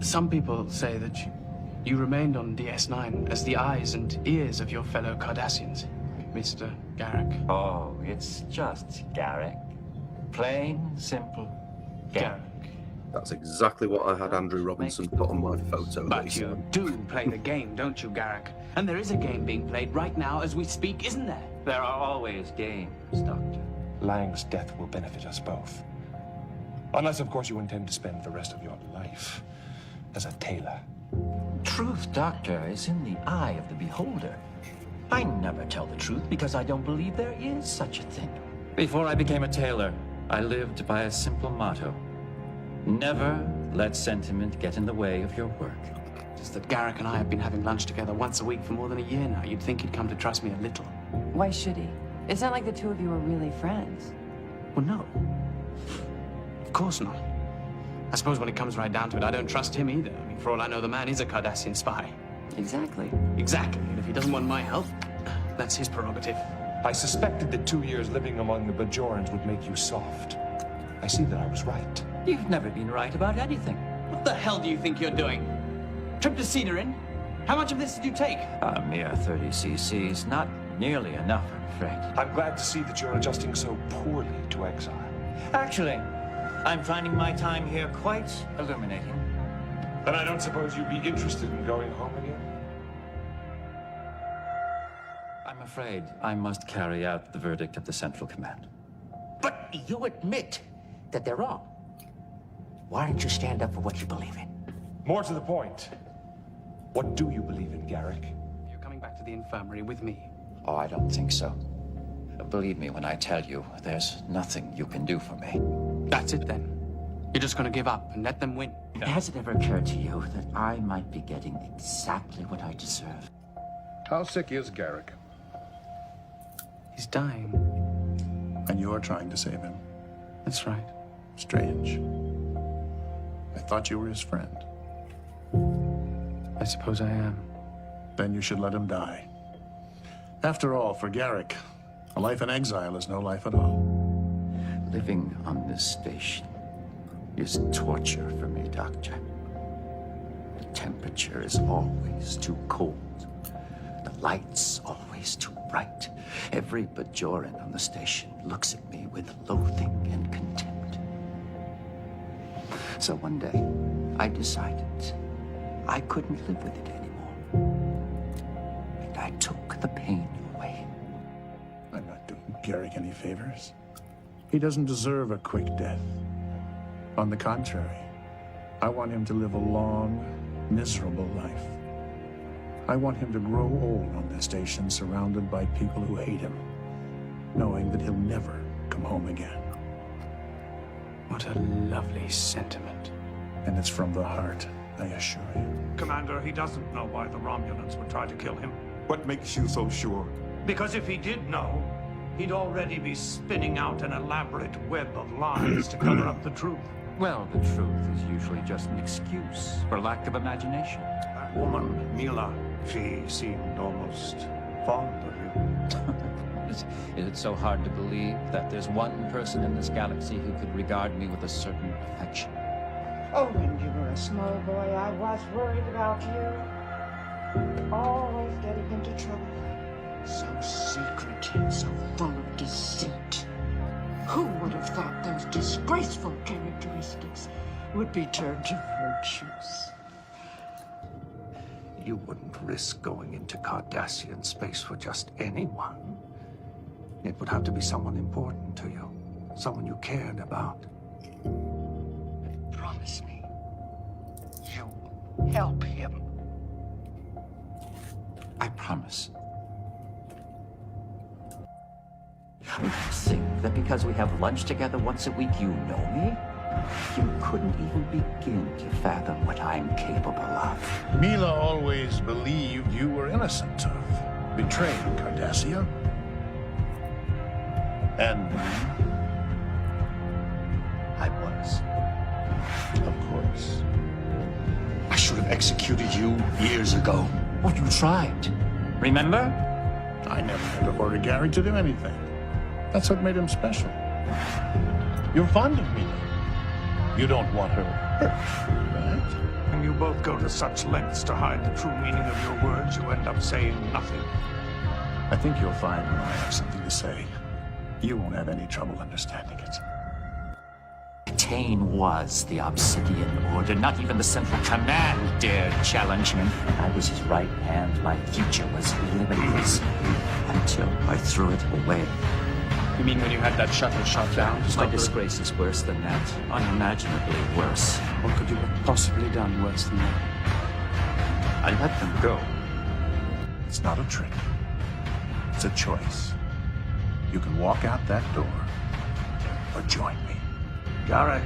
Some people say that you remained on DS9 as the eyes and ears of your fellow Cardassians, Mr. Garrick. Oh, it's just Garrick. Plain, simple Garrick. That's exactly what I had Andrew Robinson put on my photo. But you do play the game, don't you, Garrick? And there is a game being played right now as we speak, isn't there? There are always games, Doctor. Lang's death will benefit us both. Unless, of course, you intend to spend the rest of your life as a tailor. Truth, Doctor, is in the eye of the beholder. I never tell the truth because I don't believe there is such a thing. Before I became a tailor, I lived by a simple motto. Never let sentiment get in the way of your work. Just that Garrick and I have been having lunch together once a week for more than a year now. You'd think he'd come to trust me a little. Why should he? It's not like the two of you are really friends. Well, no. Of course not. I suppose when it comes right down to it, I don't trust him either. I mean, for all I know, the man is a Cardassian spy. Exactly. Exactly. And if he doesn't want my help, that's his prerogative. I suspected that 2 years living among the Bajorans would make you soft. I see that I was right. You've never been right about anything. What the hell do you think you're doing? Trip to Cedarin? How much of this did you take? A mere 30 cc's, not nearly enough, I'm afraid. I'm glad to see that you're adjusting so poorly to exile. Actually, I'm finding my time here quite illuminating. Then I don't suppose you'd be interested in going home again? I'm afraid I must carry out the verdict of the Central Command. But you admit that they're wrong. Why don't you stand up for what you believe in? More to the point, what do you believe in, Garrick? You're coming back to the infirmary with me. Oh, I don't think so. Believe me when I tell you, there's nothing you can do for me. That's it then. You're just going to give up and let them win. Has it ever occurred to you that I might be getting exactly what I deserve? How sick is Garrick? He's dying. And you're trying to save him? That's right. Strange. I thought you were his friend. I suppose I am. Then you should let him die. After all, for Garrick, a life in exile is no life at all. Living on this station is torture for me, Doctor. The temperature is always too cold. The light's always too bright. Every Bajoran on the station looks at me with loathing and contempt. So one day, I decided I couldn't live with it anymore. And I took the pain away. I'm not doing Garrick any favors. He doesn't deserve a quick death. On the contrary, I want him to live a long, miserable life. I want him to grow old on this station surrounded by people who hate him, knowing that he'll never come home again. What a lovely sentiment. And it's from the heart, I assure you. Commander, he doesn't know why the Romulans would try to kill him. What makes you so sure? Because if he did know, he'd already be spinning out an elaborate web of lies to cover up the truth. Well, the truth is usually just an excuse for lack of imagination. That woman, Mila, she seemed almost fond of you. Is it so hard to believe that there's one person in this galaxy who could regard me with a certain affection? Oh, when you were a small boy, I was worried about you. Always getting into trouble. So secret, so full of deceit. Who would have thought those disgraceful characteristics would be turned to virtues? You wouldn't risk going into Cardassian space for just anyone. It would have to be someone important to you, someone you cared about. Promise me. You help him. I promise. You think that because we have lunch together once a week, you know me? You couldn't even begin to fathom what I'm capable of. Mila always believed you were innocent of betraying Cardassia. And I was. of course. I should have executed you years ago. Oh, you tried. Remember? I never had to order Gary to do anything. That's what made him special. You're fond of Mila. You don't want her hurt, right? When you both go to such lengths to hide the true meaning of your words, you end up saying nothing. I think you'll find when I have something to say, you won't have any trouble understanding it. Tane was the Obsidian Order. Not even the Central Command dared challenge him. I was his right hand. My future was limitless until I threw it away. You mean when you had that shuttle shot down? My disgrace is worse than that. Unimaginably worse. What could you have possibly done worse than that? I let them go. It's not a trick. It's a choice. You can walk out that door or join me. Garrick,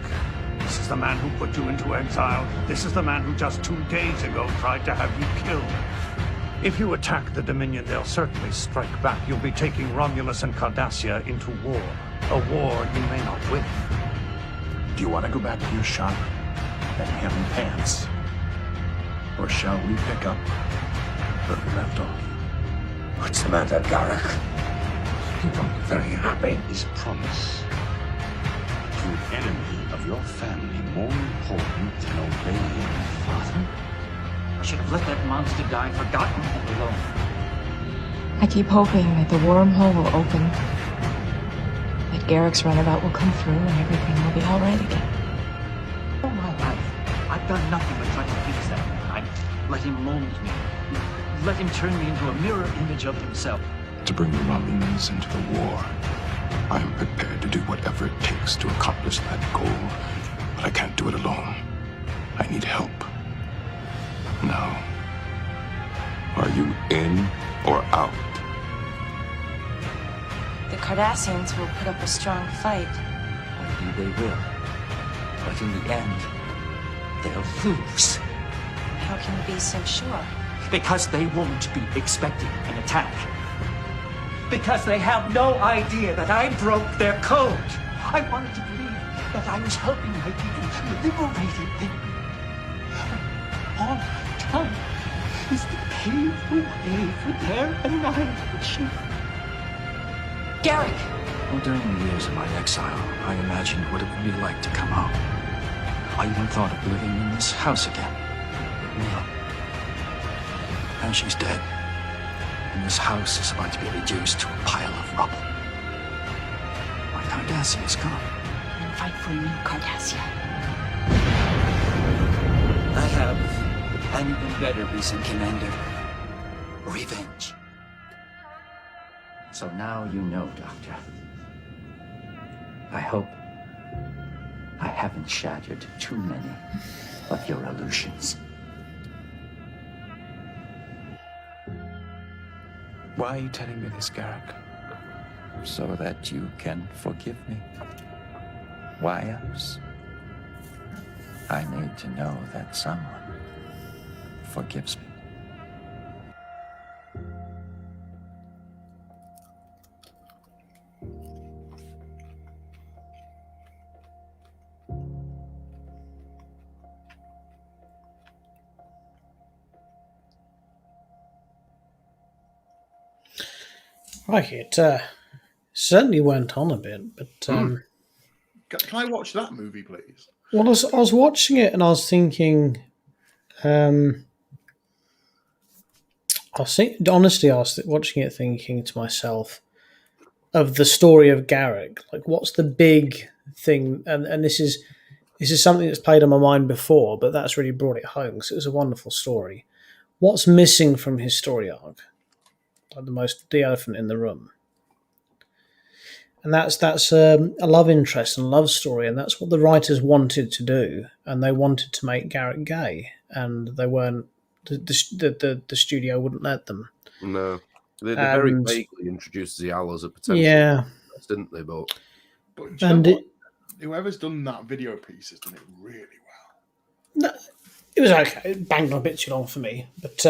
this is the man who put you into exile. This is the man who just 2 days ago tried to have you killed. If you attack the Dominion, they'll certainly strike back. You'll be taking Romulus and Cardassia into war. A war you may not win. Do you want to go back to your shop and hem pants? Or shall we pick up where we left off? What's the matter, Garrick? You don't look very happy. Is promise to an enemy of your family more important than obeying your father? I should have let that monster die forgotten and alone. I keep hoping that the wormhole will open, that Garrick's runabout will come through and everything will be all right again. All my life, I've done nothing but try to fix that man. I let him mold me. Let him turn me into a mirror image of himself. To bring the Romulans into the war, I am prepared to do whatever it takes to accomplish that goal, but I can't do it alone. I need help. Now, are you in or out? The Cardassians will put up a strong fight. Maybe they will. But in the end, they'll lose. How can you be so sure? Because they won't be expecting an attack. Because they have no idea that I broke their code. I wanted to believe that I was helping my people, liberating them. All I've done is to pave the way for their annihilation. Garrick! Well, during the years of my exile, I imagined what it would be like to come home. I even thought of living in this house again. But no. Now she's dead. And this house is about to be reduced to a pile of rubble. My Cardassia is gone. And fight for new Cardassia. I have an even better reason, Commander. Revenge. So now you know, Doctor. I hope I haven't shattered too many of your illusions. Why are you telling me this, Garrick? So that you can forgive me. Why else? I need to know that someone forgives me. Right, it certainly went on a bit, but Can I watch that movie, please? well, I was watching it and I was thinking, honestly, I was watching it thinking to myself of the story of Garrick. Like, what's the big thing? And this is something that's played on my mind before, but that's really brought it home because it was a wonderful story. what's missing from his story arc? Like the elephant in the room. And that's a love interest and a love story, and that's what the writers wanted to do. And they wanted to make Garrett gay, and they weren't. The studio wouldn't let them. No, they very vaguely introduced Zial as a potential, yeah, didn't they? But do you know what? Whoever's done that video piece has done it really well. No, it was okay. It banged on a bit too long for me, but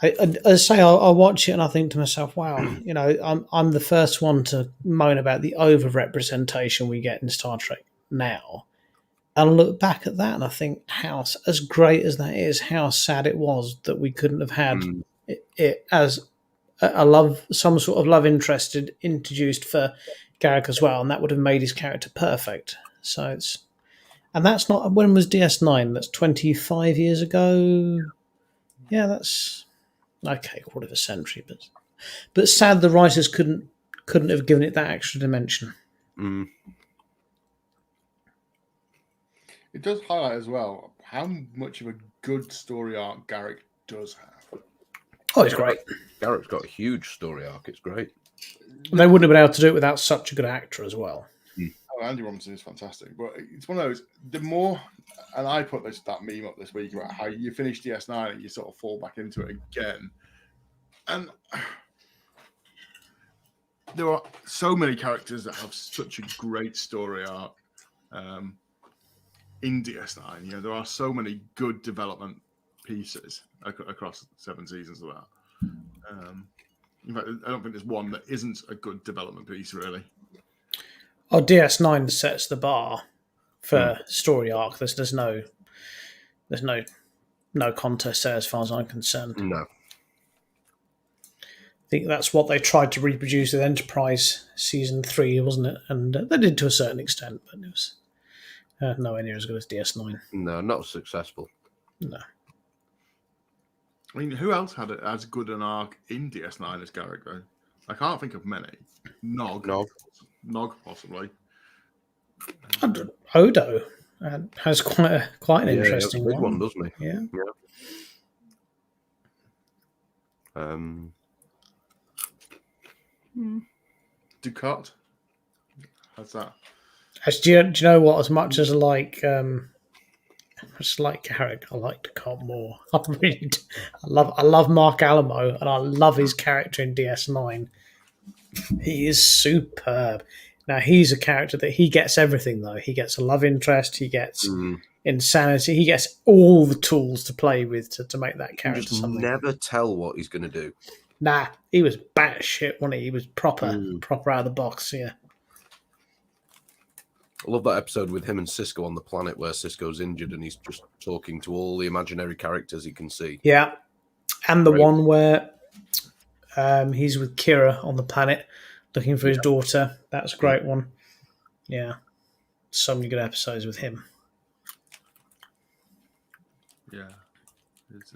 I say I watch it and I think to myself, wow, you know, I'm the first one to moan about the over representation we get in Star Trek now. And I look back at that and I think, how, as great as that is, how sad it was that we couldn't have had it as a love, some sort of love interest introduced for Garrick as well, and that would have made his character perfect. So it's, and that's not, when was DS9? That's 25 years ago. Yeah, that's okay, quarter of a century, but sad the writers couldn't have given it that extra dimension. It does highlight as well how much of a good story arc Garrick does have. Oh, it's great. Garrick's got a huge story arc. It's great. They wouldn't have been able to do it without such a good actor as well. Oh, Andy Robinson is fantastic, but it's one of those. The more, and I put that meme up this week about how you finish DS9 and you sort of fall back into it again, and there are so many characters that have such a great story arc in DS9. You know, there are so many good development pieces across 7 seasons of that. In fact, I don't think there's one that isn't a good development piece, really. Oh, DS9 sets the bar for story arc. There's no contest there as far as I'm concerned. No. I think that's what they tried to reproduce with Enterprise Season 3, wasn't it? And they did to a certain extent, but it was nowhere near as good as DS9. No, not successful. No. I mean, who else had as good an arc in DS9 as Garrick, though? I can't think of many. Nog, possibly. Odo has quite an interesting big one, doesn't he? Yeah. Ducat. How's that? Actually, do you know what? As much as I like Garrick, I like Ducat more. I love Mark Alamo, and I love his character in DS9. He is superb. Now he's a character that he gets everything though. He gets a love interest. He gets insanity. He gets all the tools to play with to make that character just something. Never tell what he's going to do. Nah, he was batshit, wasn't he? He was proper out of the box. Yeah. I love that episode with him and Cisco on the planet where Cisco's injured and he's just talking to all the imaginary characters he can see. Yeah, and the one where he's with Kira on the planet looking for his daughter. That's a great one. Yeah, so many good episodes with him. Yeah, it's,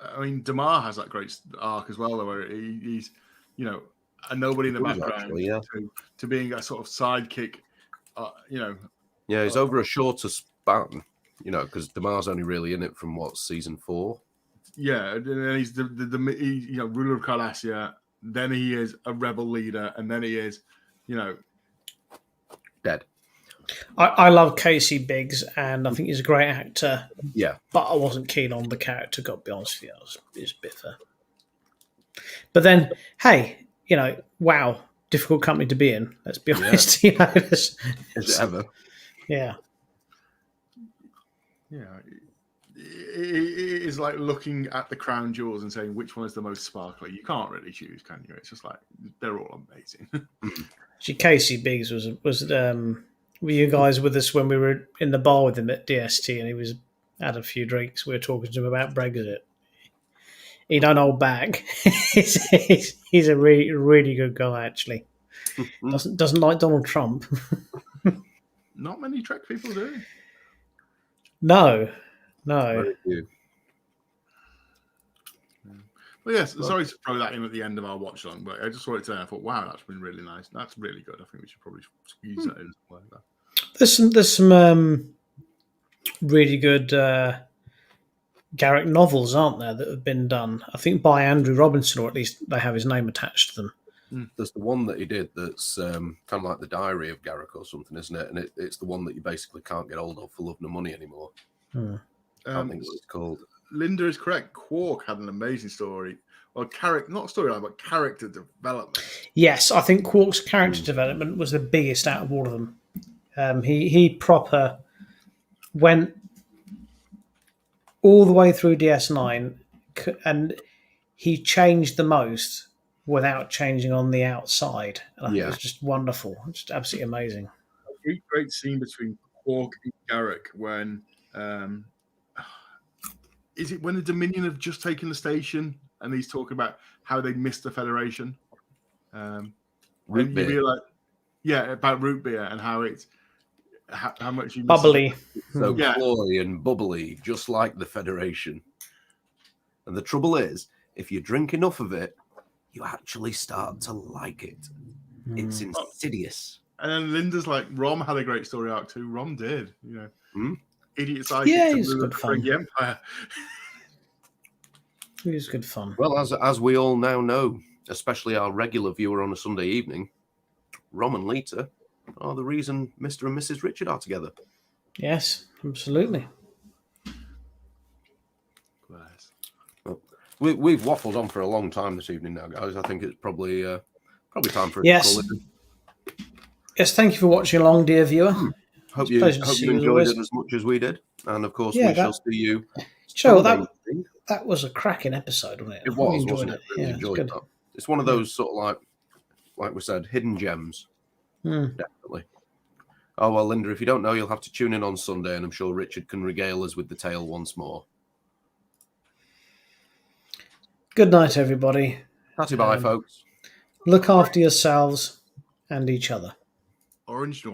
I mean, Damar has that great arc as well, where he's, you know, a nobody in the background to being a sort of sidekick, you know. Yeah, he's over a shorter span, you know, because Damar's only really in it from season 4. Yeah, and then he's the you know, ruler of Cardassia. Then he is a rebel leader, and then he is, you know, dead. I love Casey Biggs, and I think he's a great actor. Yeah, but I wasn't keen on the character. Got to be honest with you, it's a bit fair. But then, hey, you know, wow, difficult company to be in. Let's be honest. You know, is it ever? Yeah. Yeah. It is like looking at the crown jewels and saying which one is the most sparkly. You can't really choose, can you? It's just like they're all amazing. Actually, Casey Biggs was were you guys with us when we were in the bar with him at DST and he was had a few drinks? We were talking to him about Brexit. He don't hold back. he's a really, really good guy, actually. Doesn't like Donald Trump. Not many Trek people do. No. Very few. Well, yes, sorry to throw that in at the end of our watch along, but I just wanted to say, I thought, wow, that's been really nice. That's really good. I think we should probably squeeze that in somewhere. There. There's some really good Garrick novels, aren't there, that have been done? I think by Andrew Robinson, or at least they have his name attached to them. There's the one that he did that's kind of like the Diary of Garrick or something, isn't it? And it's the one that you basically can't get hold of for love nor money anymore. I think what it's called. Linda is correct. Quark had an amazing story. Well, not storyline, but character development. Yes, I think Quark's character development was the biggest out of all of them. He proper went all the way through DS9, and he changed the most without changing on the outside. And I think it was just wonderful. Just absolutely amazing. A great scene between Quark and Garrick when is it when the Dominion have just taken the station and he's talking about how they missed the Federation? Root beer. About root beer and how it's how much you miss bubbly. So cloy and bubbly, just like the Federation. And the trouble is, if you drink enough of it, you actually start to like it. It's insidious. And then Linda's like, Rom had a great story arc too. Rom did, idiot psychic. Yeah, it's good fun. The Empire. It was good fun. Well, as we all now know, especially our regular viewer on a Sunday evening, Rom and Lita are the reason Mr. and Mrs. Richard are together. Yes, absolutely. Well, we've waffled on for a long time this evening now, guys. I think it's probably time for us yes. to call it. Yes, thank you for watching along, dear viewer. Hope you enjoyed it as much as we did. And of course, we shall see you. Sure, that was a cracking episode, wasn't it? It was, wasn't it? Really enjoyed that. It's one of those sort of like we said, hidden gems. Definitely. Oh, well, Linda, if you don't know, you'll have to tune in on Sunday, and I'm sure Richard can regale us with the tale once more. Good night, everybody. Bye, folks. Look after yourselves and each other. Orange